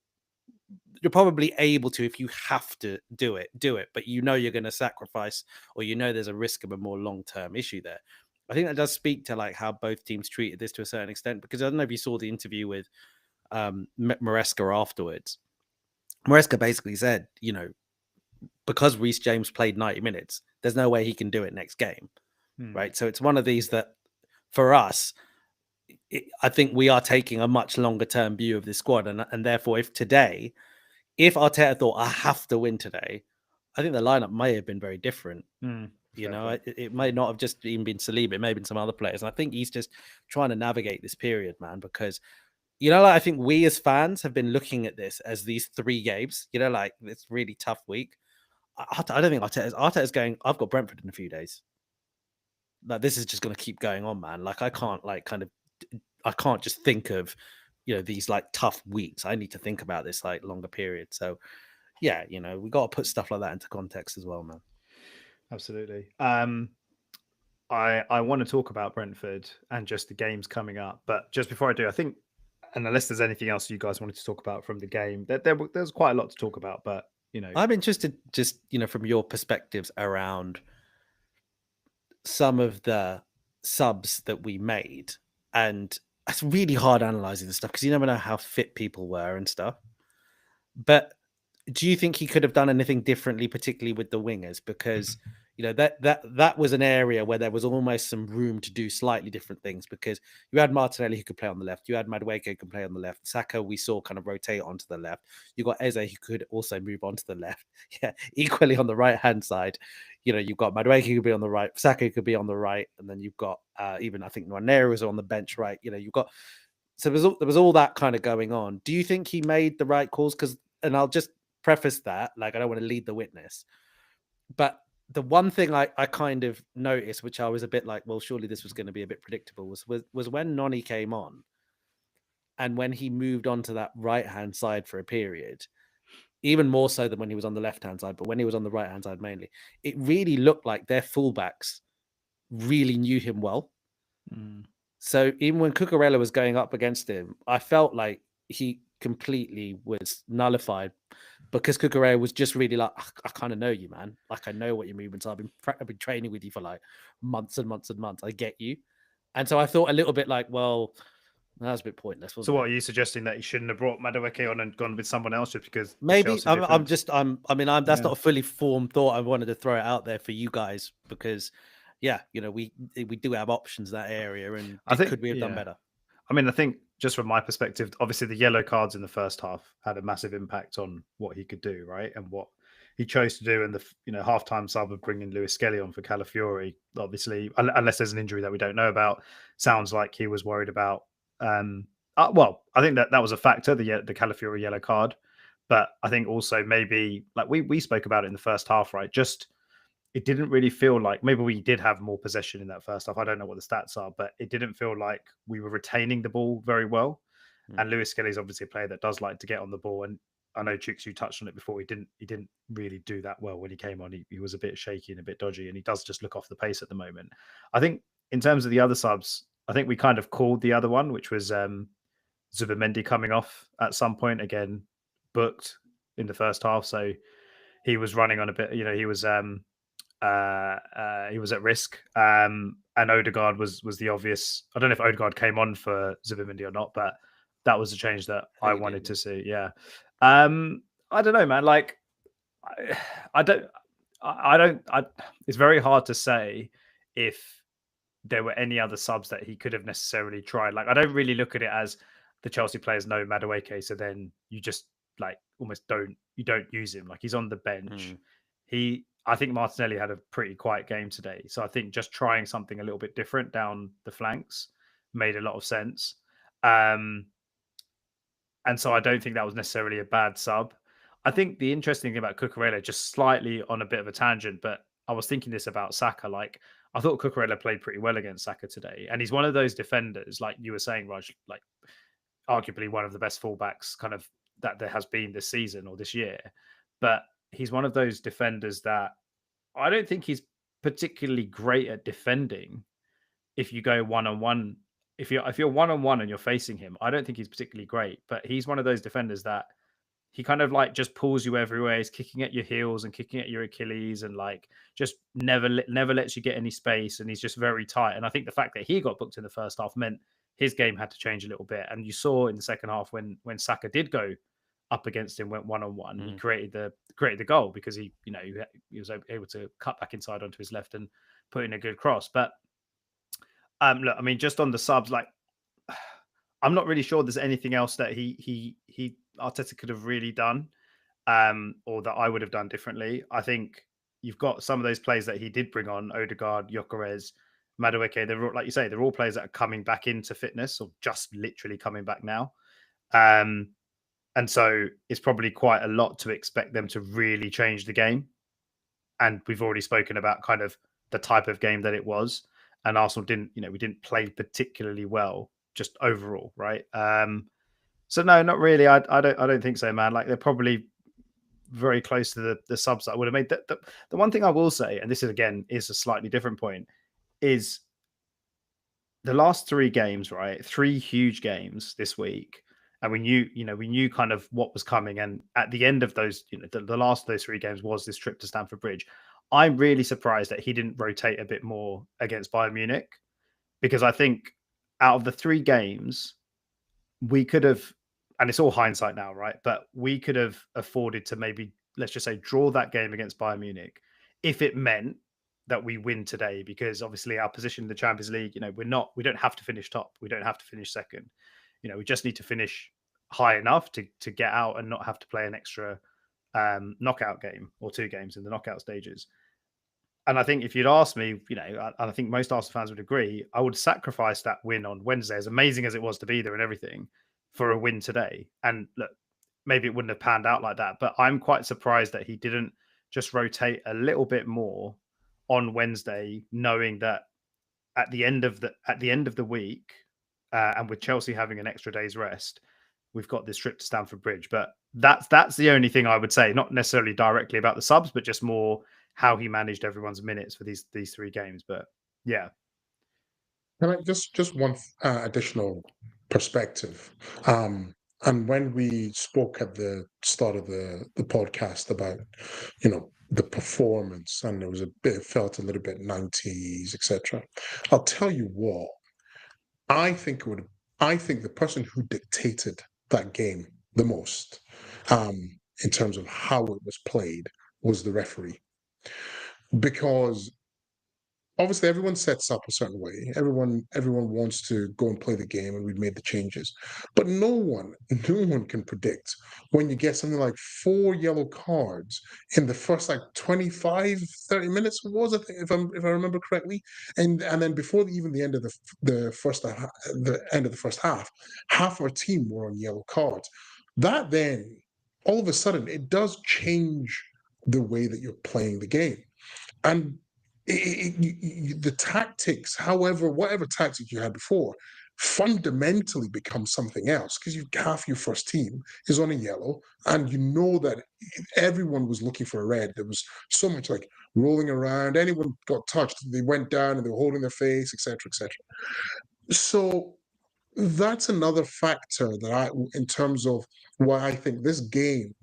probably able to, if you have to do it, but you're going to sacrifice, or there's a risk of a more long-term issue there. I think that does speak to like how both teams treated this to a certain extent, because I don't know if you saw the interview with Maresca afterwards. Maresca basically said, because Reece James played 90 minutes, there's no way he can do it next game, right? So it's one of these that, for us, I think we are taking a much longer term view of this squad, and therefore, if Arteta thought I have to win today, I think the lineup may have been very different. It may not have just even been Saliba, it may have been some other players, and I think he's just trying to navigate this period, man, because I think we as fans have been looking at this as these 3 games, like this really tough week. I don't think Arteta's going, I've got Brentford in a few days. Like, this is just going to keep going on, man. Like, I can't I can't just think of, these like tough weeks. I need to think about this like longer period. So yeah, we got to put stuff like that into context as well, man. Absolutely. I want to talk about Brentford and just the games coming up, but just before I do, I think, and unless there's anything else you guys wanted to talk about from the game, there's quite a lot to talk about, but I'm interested just, from your perspectives around some of the subs that we made. And it's really hard analyzing this stuff because you never know how fit people were and stuff. But do you think he could have done anything differently, particularly with the wingers? Because that was an area where there was almost some room to do slightly different things, because you had Martinelli who could play on the left, you had Madueke who could play on the left, Saka we saw kind of rotate onto the left, you got Eze who could also move onto the left, equally on the right hand side, you've got Madueke who could be on the right, Saka could be on the right, and then you've got even I think Nwaneri was on the bench, right? You've got, so there was all that kind of going on. Do you think he made the right calls? Because, and I'll just preface that, like, I don't want to lead the witness, but the one thing I kind of noticed, which I was a bit like, well, surely this was going to be a bit predictable, was when Noni came on, and when he moved on to that right-hand side for a period, even more so than when he was on the left-hand side, but when he was on the right-hand side mainly, it really looked like their fullbacks really knew him well. So even when Cucurella was going up against him, I felt like he completely was nullified, because Cucurella was just really like, I kind of know you, man. Like, I know what your movements are. I've been training with you for like months and months and months. I get you. And so I thought a little bit like, well, that was a bit pointless. So what, are you suggesting that he shouldn't have brought Madueke on and gone with someone else just because? Maybe that's not a fully formed thought. I wanted to throw it out there for you guys because, we do have options in that area, and could we have done better? I mean, I think just from my perspective, obviously the yellow cards in the first half had a massive impact on what he could do, right, and what he chose to do. And the halftime sub of bringing Lewis Skelly on for Calafiori, obviously, unless there's an injury that we don't know about, sounds like he was worried about. Well, I think that was a factor, the Calafiori yellow card, but I think also maybe like we spoke about it in the first half, right? Just it didn't really feel like, maybe we did have more possession in that first half. I don't know what the stats are, but it didn't feel like we were retaining the ball very well. And Lewis Skelly is obviously a player that does like to get on the ball. And I know Chooks, you touched on it before. He didn't really do that well when he came on. He was a bit shaky and a bit dodgy, and he does just look off the pace at the moment. I think in terms of the other subs, I think we kind of called the other one, which was Zubimendi coming off at some point, again booked in the first half, so he was running on a bit. He was at risk. And Odegaard was the obvious. I don't know if Odegaard came on for Zubimendi or not, but that was a change that I wanted to see. Yeah. I don't know, man. Like, it's very hard to say if there were any other subs that he could have necessarily tried. Like, I don't really look at it as the Chelsea players know Madueke, so then you just like almost don't use him. Like, he's on the bench. I think Martinelli had a pretty quiet game today. So I think just trying something a little bit different down the flanks made a lot of sense. And so I don't think that was necessarily a bad sub. I think the interesting thing about Cucurella, just slightly on a bit of a tangent, but I was thinking this about Saka. Like, I thought Cucurella played pretty well against Saka today. And he's one of those defenders, like you were saying, Raj, like arguably one of the best fullbacks kind of that there has been this season or this year. But he's one of those defenders that I don't think he's particularly great at defending. If you go one-on-one, if you're one-on-one and you're facing him, I don't think he's particularly great. But he's one of those defenders that he kind of like just pulls you everywhere. He's kicking at your heels and kicking at your Achilles, and like just never lets you get any space. And he's just very tight. And I think the fact that he got booked in the first half meant his game had to change a little bit. And you saw in the second half when Saka did go up against him, went one-on-one, he created the goal because he was able to cut back inside onto his left and put in a good cross. But look, I mean, just on the subs, like I'm not really sure there's anything else that he Arteta could have really done, or that I would have done differently. I think you've got some of those players that he did bring on, Odegaard, Gyökeres, Madueke. They're all, like you say, they're all players that are coming back into fitness or just literally coming back now. And so it's probably quite a lot to expect them to really change the game. And we've already spoken about kind of the type of game that it was. And Arsenal we didn't play particularly well just overall, right? So no, not really. I don't think so, man. Like, they're probably very close to the subs that I would have made. The one thing I will say, and this is again is a slightly different point, is the last 3 games, right? 3 huge games this week. And we knew kind of what was coming. And at the end of those, the last of those 3 games was this trip to Stamford Bridge. I'm really surprised that he didn't rotate a bit more against Bayern Munich, because I think out of the 3 games, we could have, and it's all hindsight now, right? But we could have afforded to maybe, let's just say, draw that game against Bayern Munich if it meant that we win today, because obviously our position in the Champions League, we don't have to finish top. We don't have to finish second. We just need to finish high enough to get out and not have to play an extra knockout game or 2 games in the knockout stages. And I think if you'd asked me, I think most Arsenal fans would agree, I would sacrifice that win on Wednesday, as amazing as it was to be there and everything, for a win today. And look, maybe it wouldn't have panned out like that, but I'm quite surprised that he didn't just rotate a little bit more on Wednesday, knowing that at the end of the week, and with Chelsea having an extra day's rest, we've got this trip to Stamford Bridge. But that's the only thing I would say, not necessarily directly about the subs, but just more how he managed everyone's minutes for these 3 games. But yeah. And just one additional perspective. And when we spoke at the start of the podcast about, the performance, and it felt a little bit 90s, etc. I'll tell you what, I think the person who dictated that game the most, in terms of how it was played, was the referee. Because obviously everyone sets up a certain way. Everyone wants to go and play the game, and we've made the changes. But no one can predict when you get something like 4 yellow cards in the first like 25, 30 minutes. What was it, if I remember correctly? And then before even the end of the end of the first half our team were on yellow cards. That then all of a sudden it does change the way that you're playing the game. And the tactics, however, whatever tactics you had before, fundamentally become something else, because half your first team is on a yellow, and you know that everyone was looking for a red. There was so much like rolling around. Anyone got touched, they went down and they were holding their face, etc., etc. So that's another factor that in terms of why I think this game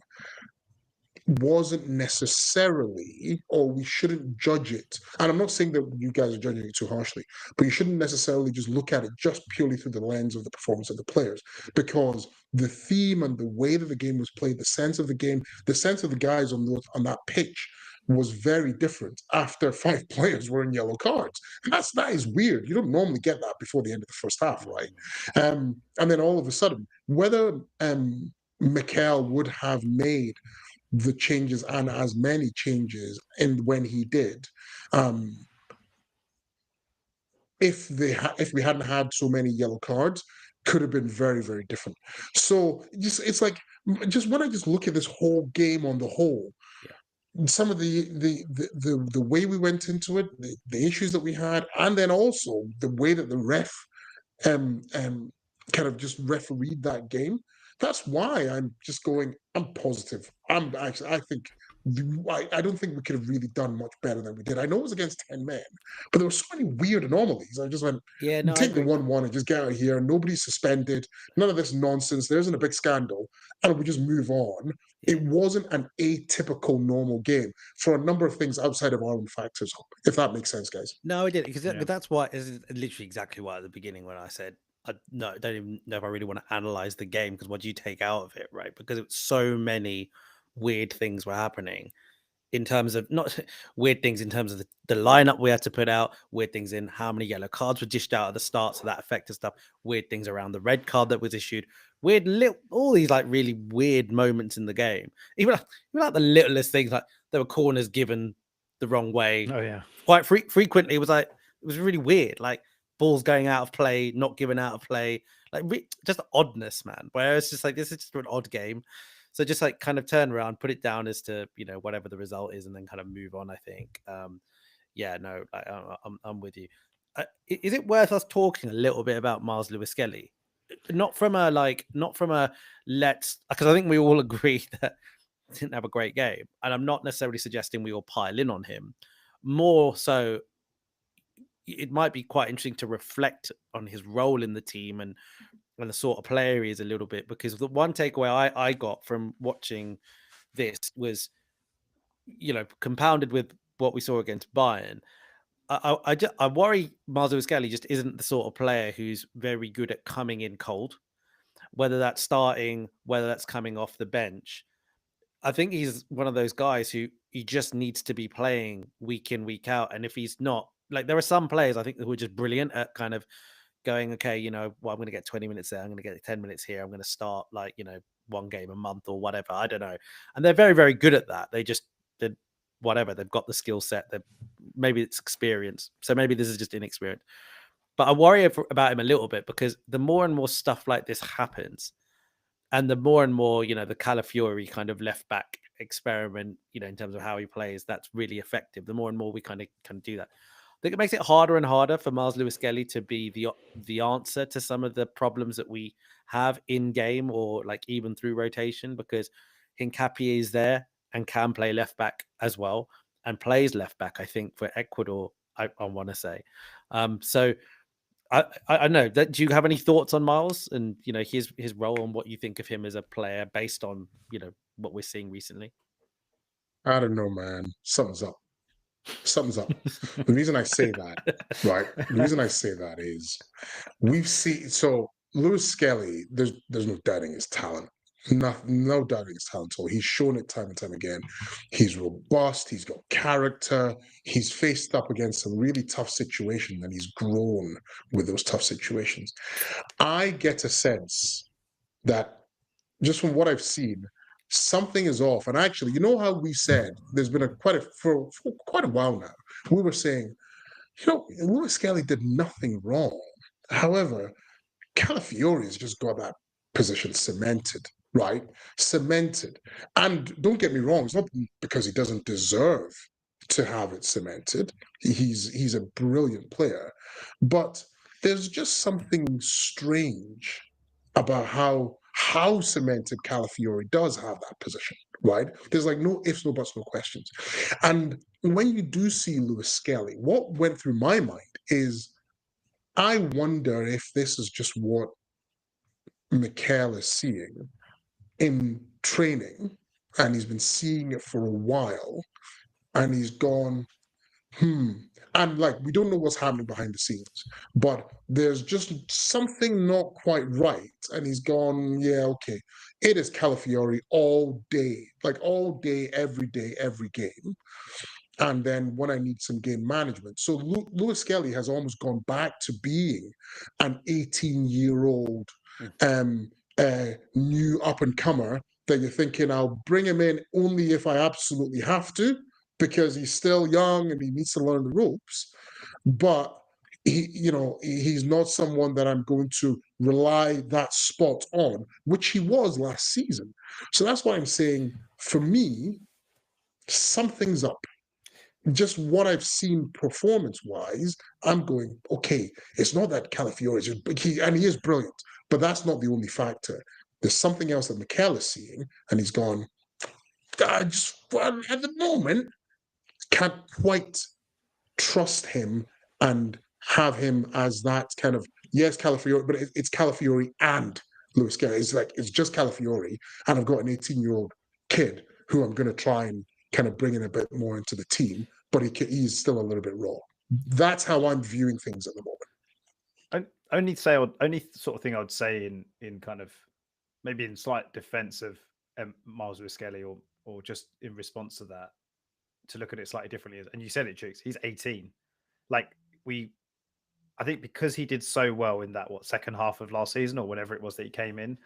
wasn't necessarily, or we shouldn't judge it. And I'm not saying that you guys are judging it too harshly, but you shouldn't necessarily just look at it just purely through the lens of the performance of the players, because the theme and the way that the game was played, the sense of the game, the sense of the guys on that pitch was very different after 5 players were in yellow cards. And that is weird. You don't normally get that before the end of the first half, right? And then all of a sudden, whether Mikel would have made the changes and as many changes when he did, if we hadn't had so many yellow cards, could have been very, very different. So it's like, just when I just look at this whole game on the whole, some of the way we went into it, the issues that we had, and then also the way that the ref kind of just refereed that game. That's why I'm just going, I'm positive. I don't think we could have really done much better than we did. I know it was against 10 men, but there were so many weird anomalies. I just went, take the 1-1 and just get out of here. Nobody's suspended. None of this nonsense. There isn't a big scandal. And we just move on. It wasn't an atypical normal game for a number of things outside of our own factors, if that makes sense, guys. No, I did, because that's why, is literally exactly why at the beginning when I said, I don't even know if I really want to analyze the game, because what do you take out of it, right? Because it was so many weird things were happening in terms of, not weird things in terms of the lineup we had to put out, weird things in how many yellow cards were dished out at the start, so that affected stuff, weird things around the red card that was issued, all these like really weird moments in the game. Even like the littlest things, like there were corners given the wrong way. Oh yeah, quite frequently. It was really weird, like balls going out of play, not given out of play, like just oddness, man. Where it's just like, this is just an odd game. So just like kind of turn around, put it down as to, whatever the result is, and then kind of move on, I think. I'm with you. Is it worth us talking a little bit about Miles Lewis-Skelly? Not from a let's, because I think we all agree that he didn't have a great game, and I'm not necessarily suggesting we all pile in on him. More so, it might be quite interesting to reflect on his role in the team and the sort of player he is a little bit, because the one takeaway I got from watching this was, compounded with what we saw against Bayern. I worry Miles Lewis-Skelly just isn't the sort of player who's very good at coming in cold, whether that's starting, whether that's coming off the bench. I think he's one of those guys who he just needs to be playing week in, week out. And if he's not, like, there are some players I think who are just brilliant at kind of going, okay, I'm going to get 20 minutes there, I'm going to get 10 minutes here, I'm going to start one game a month or whatever. I don't know. And they're very, very good at that. They've got the skill set. Maybe it's experience. So maybe this is just inexperience. But I worry about him a little bit, because the more and more stuff like this happens, and the more and more, the Calafiori kind of left back experiment, in terms of how he plays, that's really effective. The more and more we kind of do that. I think it makes it harder and harder for Miles Lewis-Skelly to be the answer to some of the problems that we have in game, or like even through rotation, because Hincapié is there and can play left back as well, and plays left back, I think, for Ecuador, I want to say. So I know that. Do you have any thoughts on Miles and his role, and what you think of him as a player based on what we're seeing recently? I don't know, man. Something's up. The reason I say that, right? The reason I say that is we've seen, so Lewis-Skelly, there's no doubting his talent. No doubting his talent. So he's shown it time and time again. He's robust. He's got character. He's faced up against some really tough situations, and he's grown with those tough situations. I get a sense that just from what I've seen, something is off. And actually, you know how we said there's been for quite a while now, we were saying, Lewis Skelly did nothing wrong. However, Calafiori has just got that position cemented, right? Cemented. And don't get me wrong, it's not because he doesn't deserve to have it cemented. He's a brilliant player. But there's just something strange about how cemented Calafiori does have that position, right? There's like no ifs, no buts, no questions. And when you do see Lewis Skelly, what went through my mind is I wonder if this is just what Mikel is seeing in training, and he's been seeing it for a while, and he's gone, and like we don't know what's happening behind the scenes, but there's just something not quite right, and he's gone, yeah, okay, it is Calafiori all day, every day, every game. And then when I need some game management. So Lewis Skelly has almost gone back to being an 18-year-old new up-and-comer that you're thinking, I'll bring him in only if I absolutely have to, because he's still young and he needs to learn the ropes. But he's not someone that I'm going to rely that spot on, which he was last season. So that's why I'm saying, for me, something's up. Just what I've seen performance-wise, I'm going, okay, it's not that Calafiori he is brilliant, but that's not the only factor. There's something else that Mikel is seeing, and he's gone, at the moment, can't quite trust him and have him as that kind of, yes, Calafiori, but it's Calafiori and Lewis Skelly. It's just Calafiori, and I've got an 18-year-old kid who I'm going to try and kind of bring in a bit more into the team, but he's still a little bit raw. That's how I'm viewing things at the moment. Only sort of thing I would say in kind of maybe in slight defense of Miles Lewis Skelly or just in response to that, to look at it slightly differently. And you said it, Chicks, he's 18. I think because he did so well in that second half of last season or whenever it was that he came in,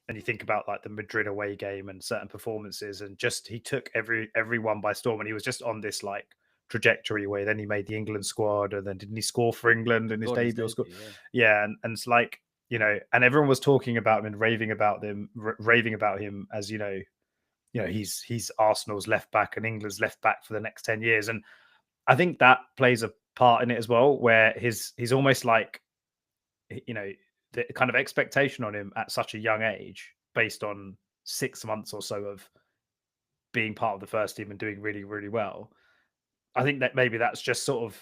and you think about like the Madrid away game and certain performances, and just he took everyone by storm, and he was just on this like trajectory where then he made the England squad, and then didn't he score for England in his debut? Yeah, and it's like, and everyone was talking about him and raving about him as he's Arsenal's left back and England's left back for the next 10 years, and I think that plays a part in it as well, where he's almost like, the kind of expectation on him at such a young age, based on 6 months or so of being part of the first team and doing really, really well. I think that maybe that's just sort of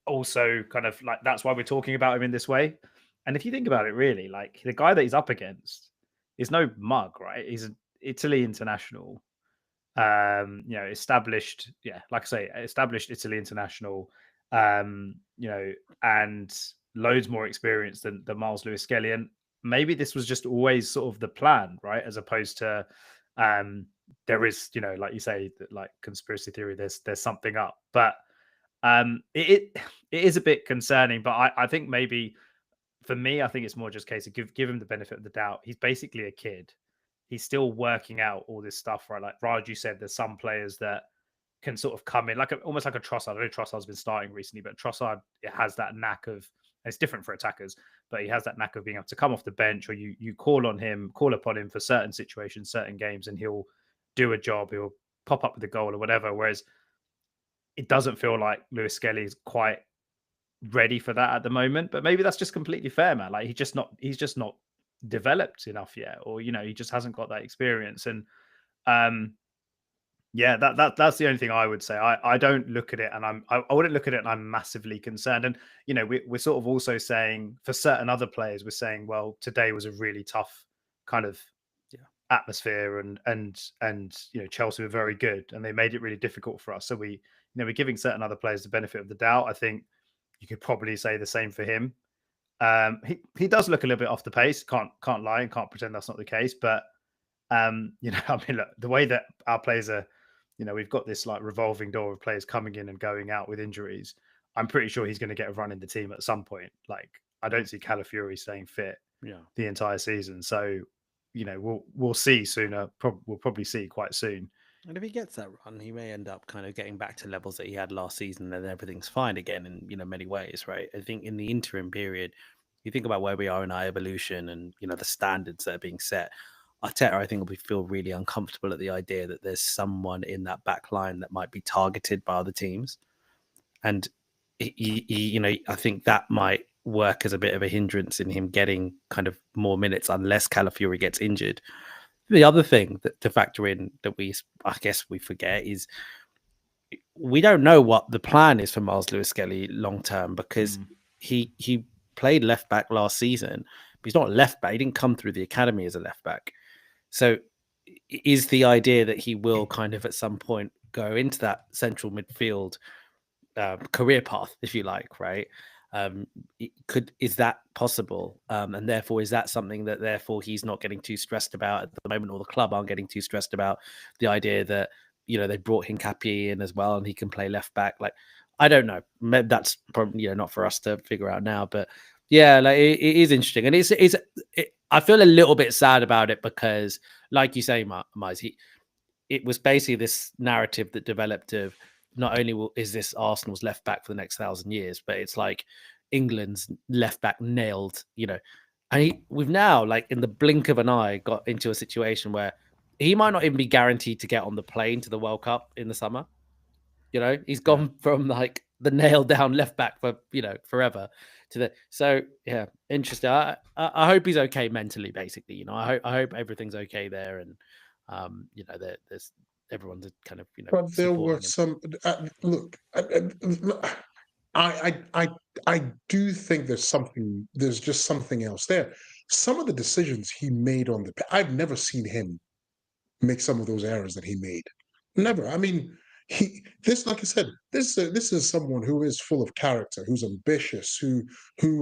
also kind of like, that's why we're talking about him in this way. And if you think about it, really, like the guy that he's up against is no mug, right? He's an Italy international. Established Italy international, and loads more experience than Miles Lewis Skelly. And maybe this was just always sort of the plan, right? As opposed to there is, like you say, like conspiracy theory, there's something up. But it is a bit concerning. But I think maybe for me, I think it's more just a case of give him the benefit of the doubt. He's basically a kid. He's still working out all this stuff, right? Like Raju said, there's some players that can sort of come in almost like a Trossard. I know Trossard's been starting recently, but Trossard, it has that knack of, it's different for attackers, but he has that knack of being able to come off the bench, or you call upon him for certain situations, certain games, and he'll do a job. He'll pop up with a goal or whatever. Whereas it doesn't feel like Lewis Skelly is quite ready for that at the moment. But maybe that's just completely fair, man. Like he's just not developed enough yet, or he just hasn't got that experience. And that's the only thing I would say. I don't look at it, and I wouldn't look at it and I'm massively concerned. And we're sort of also saying for certain other players, we're saying, well, today was a really tough kind of atmosphere, and Chelsea were very good and they made it really difficult for us. So we're giving certain other players the benefit of the doubt. I think you could probably say the same for him. He does look a little bit off the pace. Can't lie and can't pretend that's not the case. But I mean, look, the way that our players are, we've got this like revolving door of players coming in and going out with injuries. I'm pretty sure he's going to get a run in the team at some point. Like, I don't see Calafiori staying fit the entire season. So, we'll see sooner. We'll probably see quite soon. And if he gets that run, he may end up kind of getting back to levels that he had last season, and everything's fine again in many ways, right? I think in the interim period, you think about where we are in our evolution and the standards that are being set. Arteta, I think, will feel really uncomfortable at the idea that there's someone in that back line that might be targeted by other teams, and I think that might work as a bit of a hindrance in him getting kind of more minutes unless Calafiori gets injured. The other thing that to factor in that I guess we forget is we don't know what the plan is for Miles Lewis-Skelly long term, because he played left back last season, but he's not a left back. He didn't come through the academy as a left back. So is the idea that he will kind of at some point go into that central midfield career path, if you like, right? Is that possible? And therefore, is that something that therefore he's not getting too stressed about at the moment, or the club aren't getting too stressed about the idea that, they brought Hincapie in as well and he can play left back? Like, I don't know. That's probably, not for us to figure out now, but yeah, like it is interesting. And I feel a little bit sad about it because, like you say, Mize, it was basically this narrative that developed of, not only is this Arsenal's left back for the next 1,000 years, but it's like England's left back nailed, and we've now, like in the blink of an eye, got into a situation where he might not even be guaranteed to get on the plane to the World Cup in the summer. He's gone from like the nailed down left back for, forever to so yeah, interesting. I hope he's okay mentally, basically. I hope everything's okay there. And, there's everyone's kind of, But there were supporting him. some. Look, I do think there's something. There's just something else there. Some of the decisions he made on I've never seen him make some of those errors that he made. Never. I mean, like I said, this is someone who is full of character, who's ambitious, who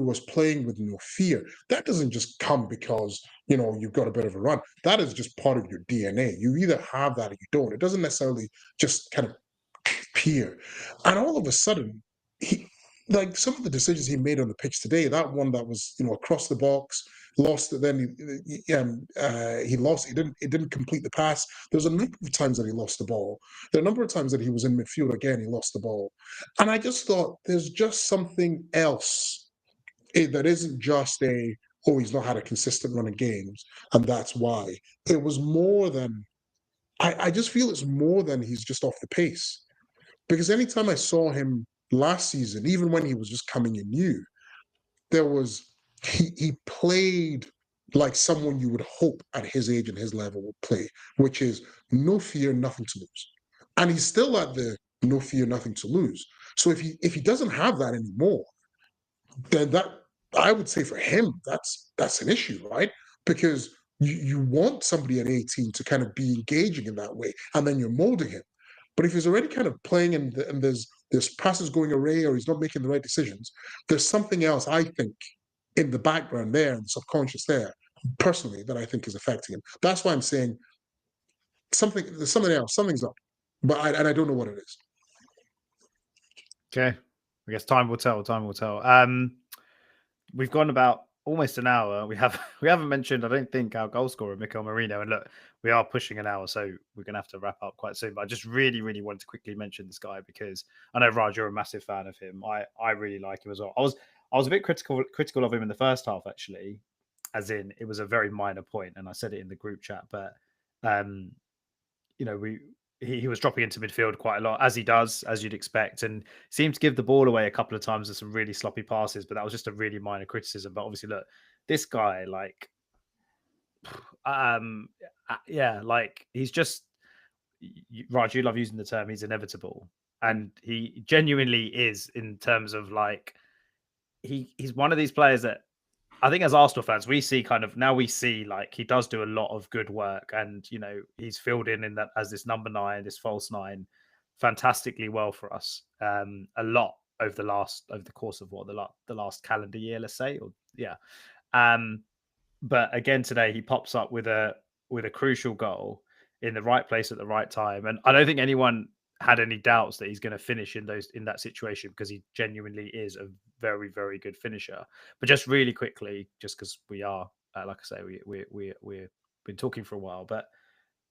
was playing with no fear. That doesn't just come because you've got a bit of a run. That is just part of your DNA. You either have that or you don't. It doesn't necessarily just kind of appear. And all of a sudden, like some of the decisions he made on the pitch today, that one that was across the box, lost it. Then he lost. He didn't complete the pass. There's a number of times that he lost the ball. There are a number of times that he was in midfield again. He lost the ball, and I just thought there's just something else that isn't just he's not had a consistent run of games, and that's why. It was more than. I just feel it's more than he's just off the pace, because anytime I saw him last season, even when he was just coming in new, he played like someone you would hope at his age and his level would play, which is no fear, nothing to lose. And he's still at the no fear, nothing to lose. So if he doesn't have that anymore, then that, I would say for him, that's an issue, right? Because you want somebody at 18 to kind of be engaging in that way, and then you're molding him. But if he's already kind of playing and there's passes going away, or he's not making the right decisions, there's something else, I think, in the background there and the subconscious there, personally, that I think is affecting him. That's why I'm saying there's something else, something's up. But I don't know what it is. Okay. I guess time will tell. Time will tell. We've gone about almost an hour. We haven't mentioned, I don't think, our goal scorer, Mikel Merino. And look, we are pushing an hour, so we're going to have to wrap up quite soon. But I just really, really wanted to quickly mention this guy because I know, Raj, you're a massive fan of him. I really like him as well. I was a bit critical of him in the first half, actually, as in it was a very minor point, and I said it in the group chat. But he was dropping into midfield quite a lot, as he does, as you'd expect, and seemed to give the ball away a couple of times with some really sloppy passes. But that was just a really minor criticism. But obviously, look, this guy, like, like he's just, Raj, you love using the term, he's inevitable, and he genuinely is, in terms of like, he's one of these players that I think as Arsenal fans, we see like he does do a lot of good work, and he's filled in that as this number 9, this false 9, fantastically well for us. A lot over the course of the last calendar year, let's say, but again today he pops up with a with a crucial goal in the right place at the right time. And I don't think anyone had any doubts that he's going to finish in that situation, because he genuinely is a very, very good finisher. But just really quickly, just because we are, like I say, we've been talking for a while, but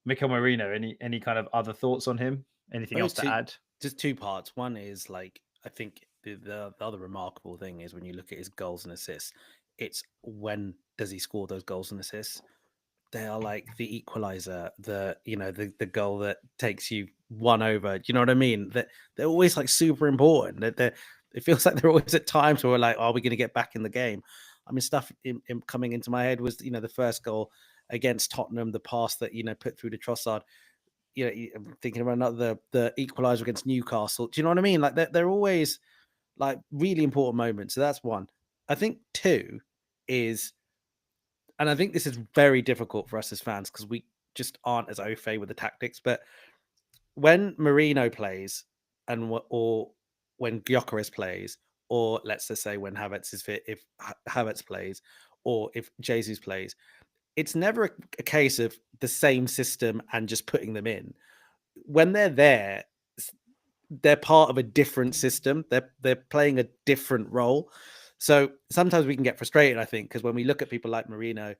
Mikel Merino, any kind of other thoughts on him? Anything else to add? Just two parts. One is, like, I think the other remarkable thing is when you look at his goals and assists, it's when does he score those goals and assists? They are like the equalizer, the goal that takes you one over. Do you know what I mean? That they're always like super important. It feels like they're always at times where we're like, are we going to get back in the game? I mean, stuff coming into my head was, the first goal against Tottenham, the pass that, put through to Trossard. I'm thinking about the equalizer against Newcastle. Do you know what I mean? Like they're always like really important moments. So that's one. I think two is, and I think this is very difficult for us as fans because we just aren't as au fait with the tactics. But when Merino plays, or when Gyökeres plays, or let's just say when Havertz is fit, if Havertz plays, or if Jesus plays, it's never a case of the same system and just putting them in. When they're there, they're part of a different system. They're playing a different role. So sometimes we can get frustrated, I think, because when we look at people like Merino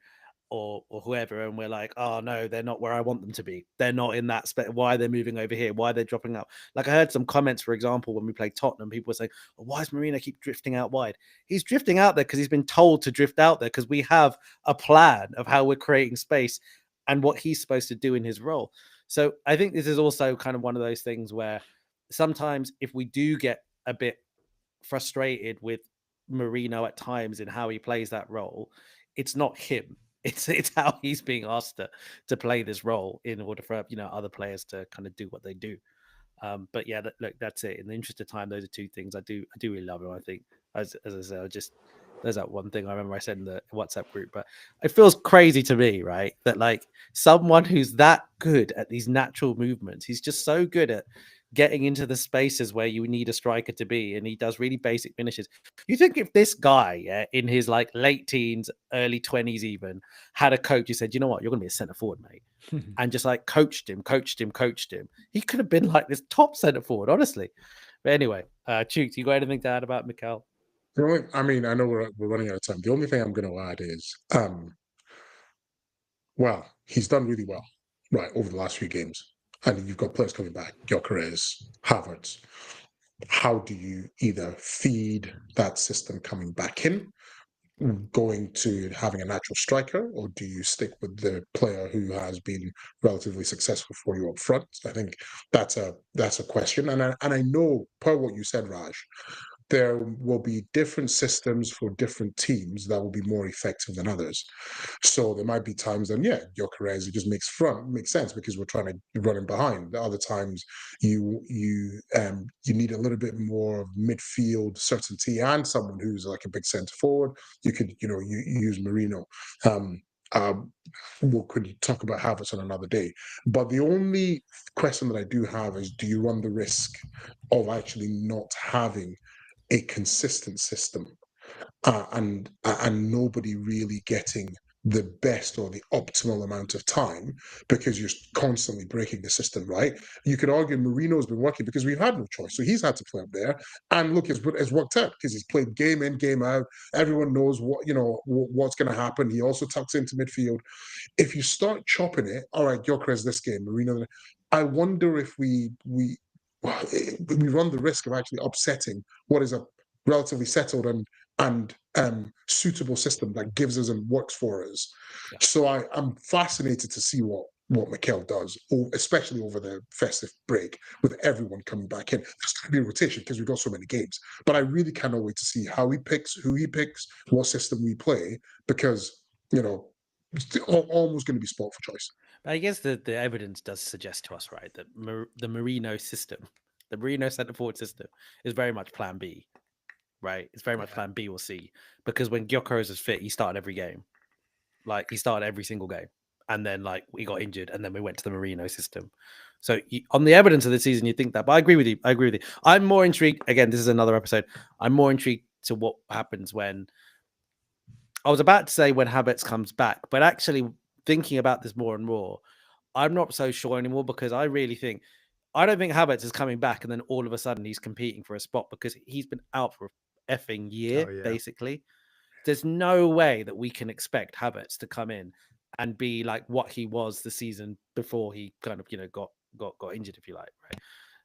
or whoever, and we're like, oh no, they're not where I want them to be. They're not in that space. Why are they moving over here? Why are they dropping out? Like I heard some comments, for example, when we played Tottenham, people were saying, oh, why does Merino keep drifting out wide? He's drifting out there because he's been told to drift out there, because we have a plan of how we're creating space and what he's supposed to do in his role. So I think this is also kind of one of those things where sometimes if we do get a bit frustrated with Merino at times in how he plays that role, it's not him. It's how he's being asked to play this role in order for other players to kind of do what they do. But yeah, look, that's it. In the interest of time, those are two things I do really love him. I think, as I said, there's that one thing I remember I said in the WhatsApp group, but it feels crazy to me, right? That like someone who's that good at these natural movements, he's just so good at getting into the spaces where you need a striker to be, and he does really basic finishes. You think if this guy, in his like late teens, early 20s even, had a coach who said, you know what, you're going to be a centre forward, mate, and just like coached him, he could have been like this top centre forward, honestly. But anyway, Chooks, you got anything to add about Mikel? I mean, I know we're running out of time. The only thing I'm going to add is, well, he's done really well, right, over the last few games. And you've got players coming back, Gyökeres, Havertz. How do you either feed that system coming back in, going to having a natural striker, or do you stick with the player who has been relatively successful for you up front? I think that's a question. And I know, per what you said, Raj, there will be different systems for different teams that will be more effective than others. So there might be times when, Gyökeres, it just makes sense because we're trying to run him behind. The other times you need a little bit more midfield certainty and someone who's like a big centre forward. You could, you use Merino. We could talk about Havertz on another day. But the only question that I do have is, do you run the risk of actually not having a consistent system and nobody really getting the best or the optimal amount of time because you're constantly breaking the system, right? You could argue Marino's been working because we've had no choice. So he's had to play up there. And look, it's worked out because he's played game in, game out. Everyone knows what's going to happen. He also tucks into midfield. If you start chopping it, all right, Gyökeres this game, Marino, I wonder if we run the risk of actually upsetting what is a relatively settled and suitable system that gives us and works for us. Yeah. So I'm fascinated to see what Mikel does, especially over the festive break with everyone coming back in. There's going to be a rotation because we've got so many games. But I really cannot wait to see how he picks, who he picks, what system we play, because, it's almost going to be sport for choice. I guess the evidence does suggest to us, right, that the Merino system, the Merino centre forward system, is very much plan B, right? It's very much plan B or C, because when Gyökeres was fit, he started every game. Like, he started every single game. And then, like, we got injured, and then we went to the Merino system. So, on the evidence of the season, you think that. But I agree with you. I'm more intrigued. Again, this is another episode. I'm more intrigued to what happens when... I was about to say when Havertz comes back, but actually, thinking about this more and more, I'm not so sure anymore, because I don't think Havertz is coming back and then all of a sudden he's competing for a spot, because he's been out for a effing year, basically. There's no way that we can expect Havertz to come in and be like what he was the season before he kind of, got injured, if you like, right?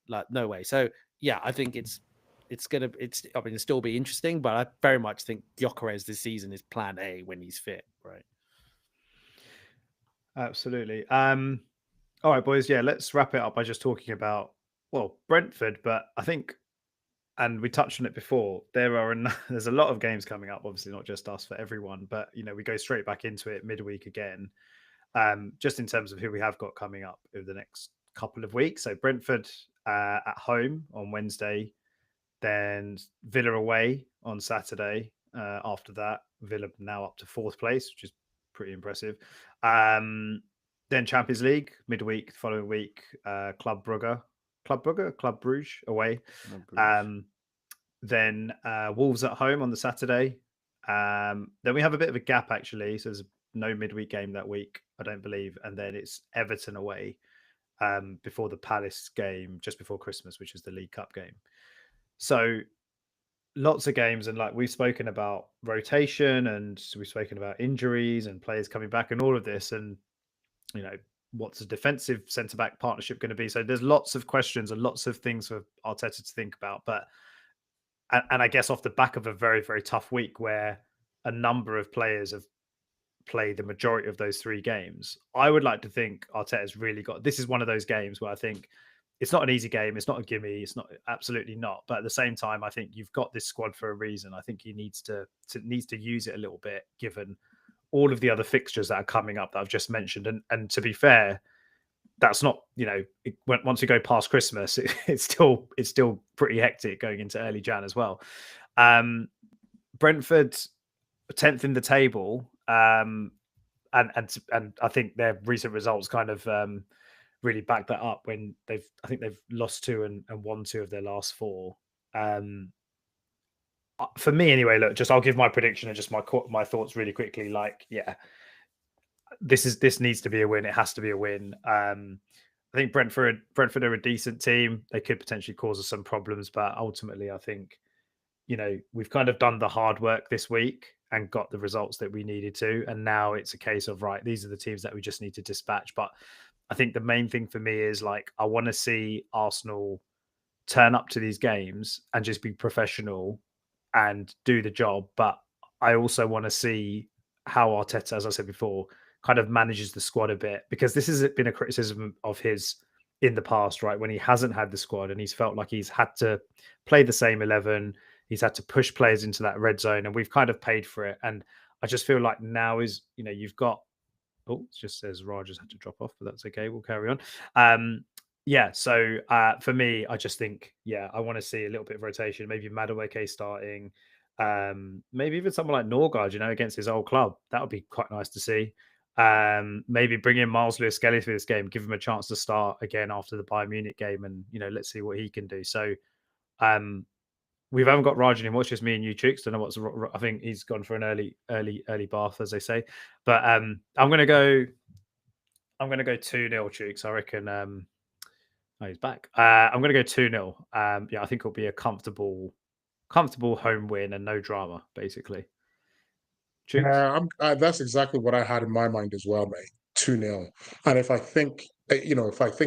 Like, no way. So yeah, I think it's it'll still be interesting, but I very much think Gyökeres this season is plan A when he's fit, right? Absolutely. All right, boys. Yeah, let's wrap it up by just talking about, Brentford. But I think, and we touched on it before, there's a lot of games coming up. Obviously, not just us, for everyone. But we go straight back into it midweek again. Just in terms of who we have got coming up over the next couple of weeks. So Brentford at home on Wednesday, then Villa away on Saturday. After that, Villa now up to 4th place, which is pretty impressive. Then Champions League midweek, the following week, Club Brugge away. Then Wolves at home on the Saturday. Then we have a bit of a gap, actually. So there's no midweek game that week, I don't believe. And then it's Everton away before the Palace game just before Christmas, which is the League Cup game. So lots of games, and like we've spoken about rotation, and we've spoken about injuries and players coming back and all of this, and what's a defensive centre-back partnership going to be? So there's lots of questions and lots of things for Arteta to think about. But and I guess off the back of a very, very tough week where a number of players have played the majority of those 3 games, I would like to think Arteta's really got, this is one of those games where I think it's not an easy game. It's not a gimme. It's not, absolutely not. But at the same time, I think you've got this squad for a reason. I think he needs to use it a little bit, given all of the other fixtures that are coming up that I've just mentioned. And to be fair, that's not, once we go past Christmas, it's still pretty hectic going into early Jan as well. Brentford 10th in the table, and I think their recent results kind of really back that up, when I think they've lost 2 and won 2 of their last 4. For me anyway, look, just I'll give my prediction and just my thoughts really quickly. Like, yeah, this needs to be a win. It has to be a win. I think Brentford are a decent team. They could potentially cause us some problems, but ultimately I think, we've kind of done the hard work this week and got the results that we needed to. And now it's a case of, right, these are the teams that we just need to dispatch. But I think the main thing for me is, like, I want to see Arsenal turn up to these games and just be professional and do the job. But I also want to see how Arteta, as I said before, kind of manages the squad a bit, because this has been a criticism of his in the past, right? When he hasn't had the squad and he's felt like he's had to play the same 11, he's had to push players into that red zone, and we've kind of paid for it. And I just feel like now is, you've got, it just says Raj had to drop off, but that's okay. We'll carry on. Yeah. So for me, I just think, I want to see a little bit of rotation. Maybe Madueke starting, maybe even someone like Norgard, against his old club. That would be quite nice to see. Maybe bring in Miles Lewis-Skelly for this game, give him a chance to start again after the Bayern Munich game, and let's see what he can do. So we haven't got Raj anymore. It's just me and you, Chooks. Don't know I think he's gone for an early bath, as they say. But I'm gonna go 2-0, Chooks. I reckon. Oh, he's back. I'm gonna go 2-0. I think it'll be a comfortable home win and no drama, basically. That's exactly what I had in my mind as well, mate. 2-0. And if I think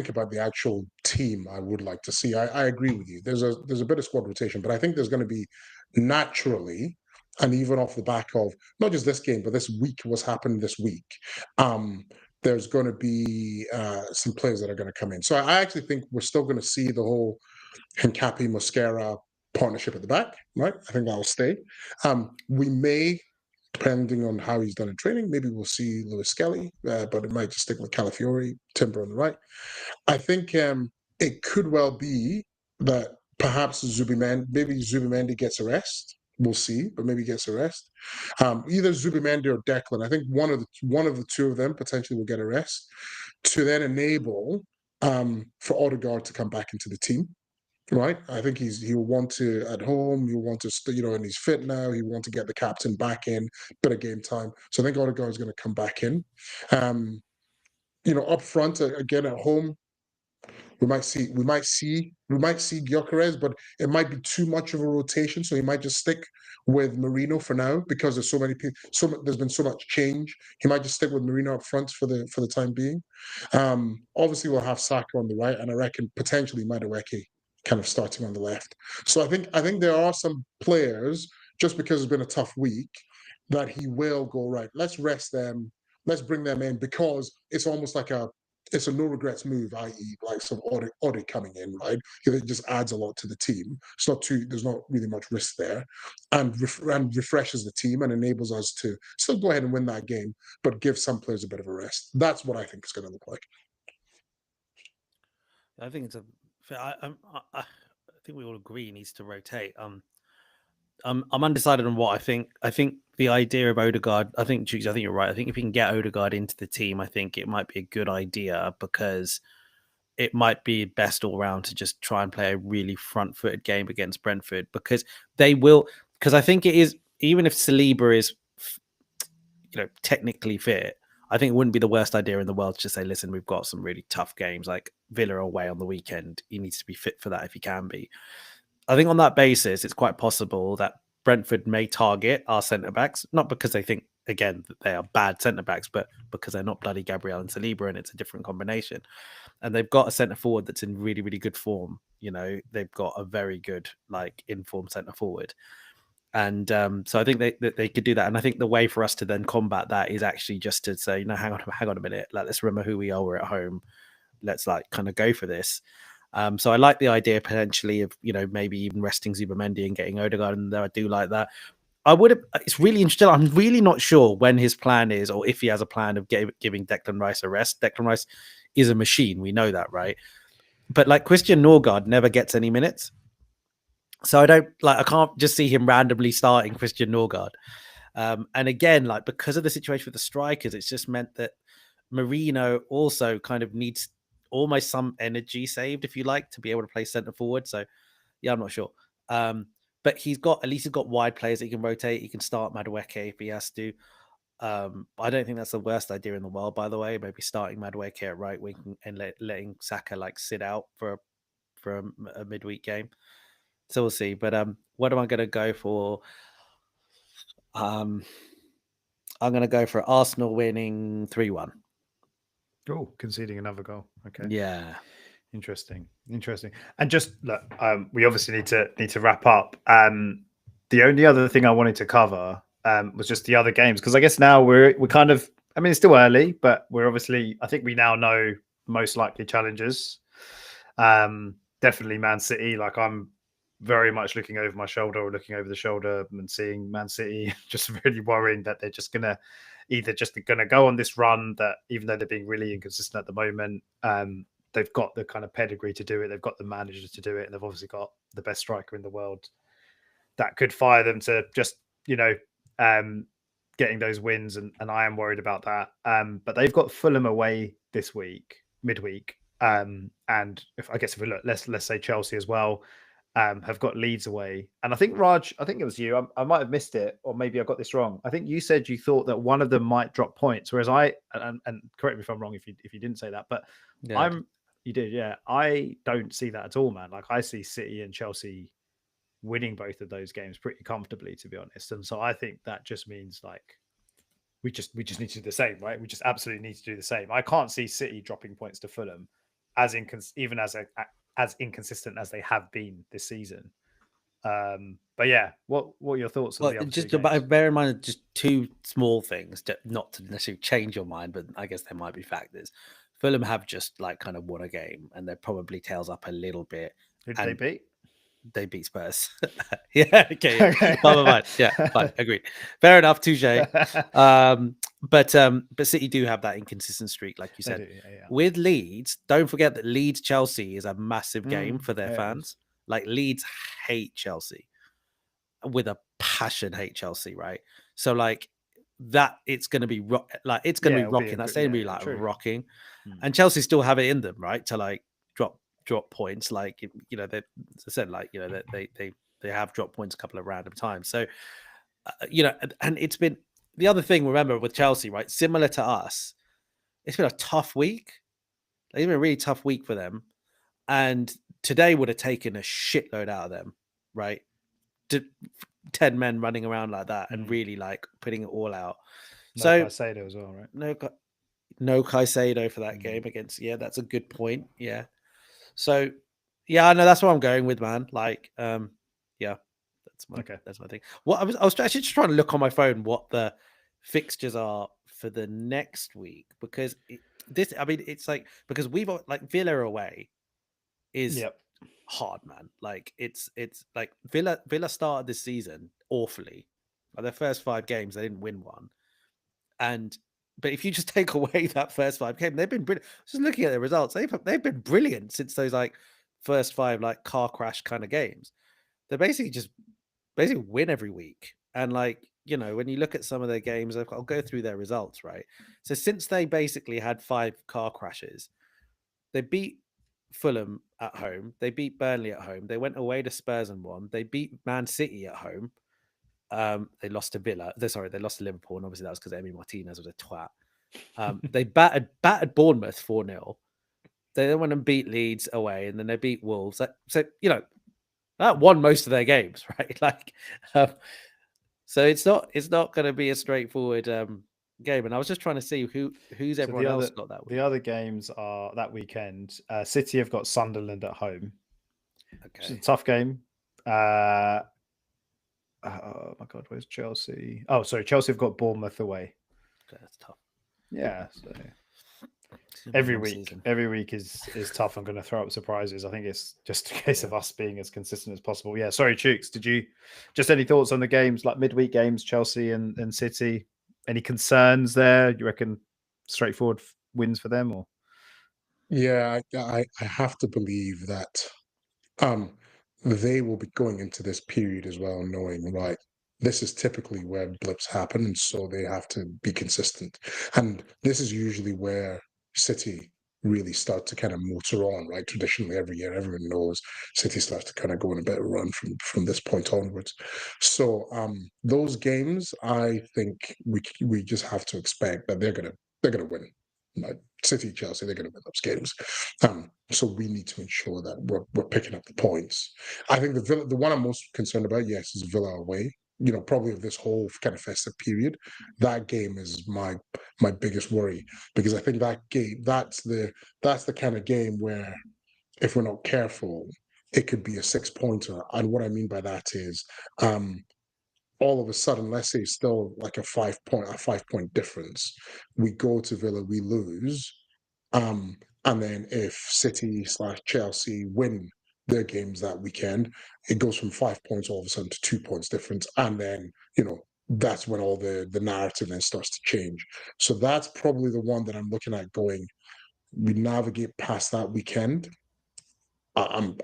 about the actual team I would like to see, I agree with you. There's a bit of squad rotation, but I think there's going to be naturally, and even off the back of not just this game, but this week, what's happened this week, there's going to be some players that are going to come in. So I actually think we're still going to see the whole Hincapi-Mosquera partnership at the back, right? I think that'll stay. We may, depending on how he's done in training, maybe we'll see Lewis-Skelly, but it might just stick with Calafiori, Timber on the right. I think it could well be that perhaps Zubimendi gets a rest. We'll see, but maybe gets a rest. Either Zubimendi or Declan. I think one of the two of them potentially will get a rest to then enable for Odegaard to come back into the team. right? I think he'll want to at home. He'll want to, and he's fit now. He'll want to get the captain back in, bit of game time. So I think Odegaard is going to come back in. Up front again at home, we might see Gyökeres, but it might be too much of a rotation. So he might just stick with Marino for now because there's so many people. There's been so much change. He might just stick with Marino up front for the time being. Obviously, we'll have Saka on the right, and I reckon potentially Madueke kind of starting on the left. So I think there are some players, just because it's been a tough week, that he will go, right, let's rest them, let's bring them in, because it's almost like it's a no regrets move, i.e., like some Ode coming in, right? It just adds a lot to the team. There's not really much risk there, and refreshes the team and enables us to still go ahead and win that game, but give some players a bit of a rest. That's what I think it's going to look like. I think it's I think we all agree he needs to rotate. I'm undecided on what I think. I think the idea of Odegaard, I think you're right. I think if you can get Odegaard into the team, I think it might be a good idea, because it might be best all round to just try and play a really front-footed game against Brentford, because they will. Because I think it is, even if Saliba is, technically fit, I think it wouldn't be the worst idea in the world to just say, listen, we've got some really tough games like Villa away on the weekend. He needs to be fit for that if he can be. I think on that basis, it's quite possible that Brentford may target our centre-backs, not because they think, again, that they are bad centre-backs, but because they're not bloody Gabriel and Saliba, and it's a different combination. And they've got a centre-forward that's in really, really good form. They've got a very good, informed centre-forward. And so I think they could do that. And I think the way for us to then combat that is actually just to say, hang on a minute. Let's remember who we are. We're at home. Let's kind of go for this. So I like the idea potentially of, maybe even resting Zubimendi and getting Odegaard in there. I do like that. It's really interesting. I'm really not sure when his plan is, or if he has a plan of giving Declan Rice a rest. Declan Rice is a machine. We know that, right? But Christian Norgard never gets any minutes. So I can't just see him randomly starting Christian Norgard. And again, because of the situation with the strikers, it's just meant that Marino also kind of needs almost some energy saved, if you like, to be able to play centre forward. So yeah, I'm not sure. But he's got wide players that he can rotate. He can start Madueke if he has to. I don't think that's the worst idea in the world, by the way. Maybe starting Madueke at right wing and letting Saka sit out for a midweek game. So we'll see. But what am I going to go for? I'm going to go for Arsenal winning 3-1. Oh, conceding another goal. Okay. Yeah. Interesting. And just look, we obviously need to wrap up. The only other thing I wanted to cover was just the other games, because I guess now we're kind of, I mean, it's still early, but we're obviously, I think we now know most likely challengers. Definitely Man City. I'm very much looking over my shoulder or looking over the shoulder and seeing Man City, just really worrying that they're just gonna go on this run, that even though they're being really inconsistent at the moment, they've got the kind of pedigree to do it. They've got the managers to do it, and they've obviously got the best striker in the world that could fire them to just getting those wins. And I am worried about that. But they've got Fulham away this week, midweek. And if we look, let's say Chelsea as well. Have got Leeds away. And I think, Raj, I think it was you, I might have missed it, or maybe I got this wrong. I think you said you thought that one of them might drop points, whereas and correct me if I'm wrong if you didn't say that, but yeah. You did, yeah. I don't see that at all, man. I see City and Chelsea winning both of those games pretty comfortably, to be honest. And so I think that just means we just need to do the same, right? We just absolutely need to do the same. I can't see City dropping points to Fulham as inconsistent as they have been this season. But yeah, what are your thoughts on the other just two games? Bear in mind just two small things, not to necessarily change your mind, but I guess there might be factors. Fulham have just kind of won a game, and they're probably tails up a little bit. Who did they beat? They beat Spurs. Yeah, okay. Yeah. Okay. Fine. Yeah, fine. Agreed. Fair enough. Touche. But City do have that inconsistent streak, like you said. Yeah. With Leeds, don't forget that Leeds Chelsea is a massive game for their fans. Leeds hate Chelsea with a passion. Hate Chelsea, right? So that it's going to be it's going to be rocking. That's going to be rocking. And Chelsea still have it in them, right? To drop drop points. Like, you know, they, as I said, like, you know, they have dropped points a couple of random times. So, you know, and it's been the other thing. Remember with Chelsea, right? Similar to us, it's been a tough week. It's been a really tough week for them, and today would have taken a shitload out of them, right? 10 men running around like that and really like putting it all out. No Caicedo as well, right? No Caicedo for that game against. Yeah, that's a good point. Yeah. So, yeah, I know that's what I'm going with, man. Like, yeah, that's my thing. What I was actually just trying to look on my phone what the fixtures are for the next week, because it's like, because we've got like Villa away is hard, man. Like it's like Villa started this season awfully. Like their first 5 games, they didn't win one. But if you just take away that first 5 games, they've been brilliant. Just looking at the results, they've been brilliant since those like first 5 like car crash kind of games. They basically win every week. And like, you know, when you look at some of their games, I'll go through their results, right? So since they basically had 5 car crashes, they beat Fulham at home, they beat Burnley at home, they went away to Spurs and won, they beat Man City at home. They lost to Villa. They lost to Liverpool, and obviously that was because Emi Martinez was a twat. They battered Bournemouth 4-0. They then went and beat Leeds away, and then they beat Wolves. So you know that won most of their games, right? Like, so it's not going to be a straightforward game. And I was just trying to see who's everyone else got that week. The other games are that weekend. City have got Sunderland at home. Okay, it's a tough game. Oh my God, where's Chelsea? Oh, sorry, Chelsea have got Bournemouth away. Okay, that's tough. Yeah, so every week is tough. I'm going to throw up surprises. I think it's just a case of us being as consistent as possible. Yeah, sorry, Chooks. Did you just any thoughts on the games, like midweek games, Chelsea and City? Any concerns there? You reckon straightforward wins for them, or? Yeah, I have to believe that they will be going into this period as well, knowing, right, this is typically where blips happen, and so they have to be consistent. And this is usually where City really start to kind of motor on, right? Traditionally, every year, everyone knows City starts to kind of go on a bit of a run from this point onwards. So those games, I think we just have to expect that they're gonna win. Like City, Chelsea, they're going to win those games. So we need to ensure that we're picking up the points. I think the one I'm most concerned about, yes, is Villa away. You know, probably of this whole kind of festive period, that game is my biggest worry, because I think that game, that's the kind of game where, if we're not careful, it could be a 6-pointer. And what I mean by that is, all of a sudden, let's say still like a 5-point difference, we go to Villa, we lose, and then if City/Chelsea win their games that weekend, it goes from 5 points all of a sudden to 2 points difference, and then that's when all the narrative then starts to change. So that's probably the one that I'm looking at going. We navigate past that weekend. I'm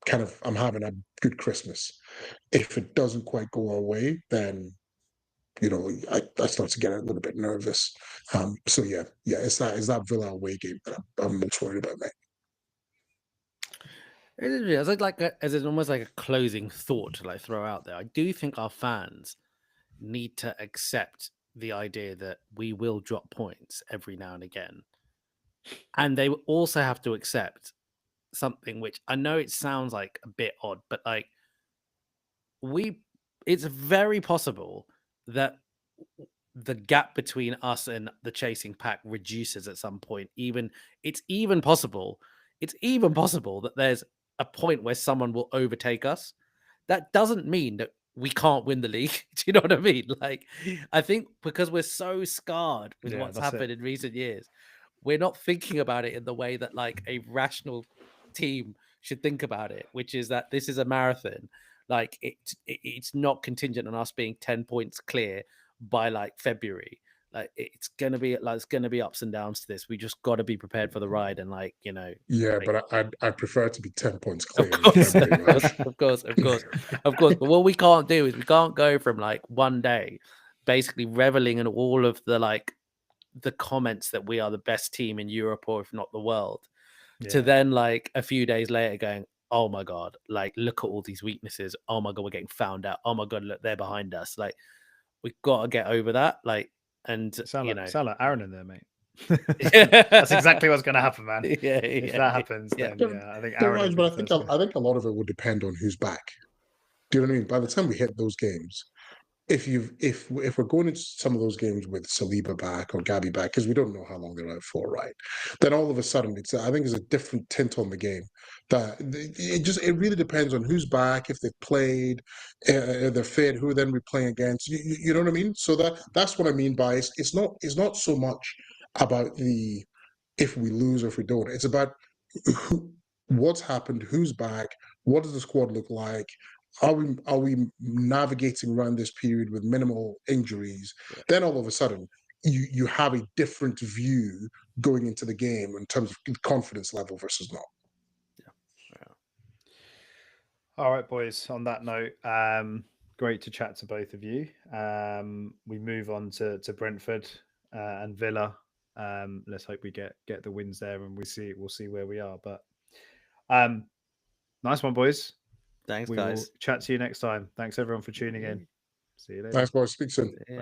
having a good Christmas. If it doesn't quite go our way, then I start to get a little bit nervous. So yeah, it's that Villa away game that I'm most worried about, mate. As almost like a closing thought to like throw out there, I do think our fans need to accept the idea that we will drop points every now and again, and they also have to accept something which I know it sounds like a bit odd, but like it's very possible that the gap between us and the chasing pack reduces at some point. It's even possible that there's a point where someone will overtake us. That doesn't mean that we can't win the league. Do you know what I mean? Like, I think because we're so scarred with what's happened in recent years, we're not thinking about it in the way that like a rational team should think about it, which is that this is a marathon. Like it's not contingent on us being 10 points clear by like February. Like it's gonna be ups and downs to this. We just got to be prepared for the ride, and Yeah, like, but I prefer to be 10 points clear. Of course. But what we can't do is we can't go from like one day basically reveling in all of the comments that we are the best team in Europe, or if not the world, to Yeah. then like a few days later going, oh my God, like look at all these weaknesses. Oh my God, we're getting found out. Oh my God, look, they're behind us. Like we've got to get over that. Like, and sound like Aaron in there, mate. that's That's exactly what's going to happen, man. Yeah, If that happens, yeah. then I think There Aaron. is, but I think a lot of it would depend on who's back. Do you know what I mean? By the time we hit those games, if we're going into some of those games with Saliba back or Gabby back, because we don't know how long they're out for, right? Then all of a sudden, I think it's a different tint on the game. That it really depends on who's back, if they've played, they're fit, who then we're playing against. You know what I mean? So that's what I mean by it's not so much about the if we lose or if we don't. It's about what's happened, who's back, what does the squad look like. Are we navigating around this period with minimal injuries? Yeah. Then all of a sudden, you have a different view going into the game in terms of confidence level versus not. Yeah. All right, boys. On that note, great to chat to both of you. We move on to Brentford and Villa. Let's hope we get the wins there, and we'll see where we are. But nice one, boys. Thanks, we guys. will chat to you next time. Thanks everyone for tuning in. See you later. Thanks, boys. Speak soon. Yeah.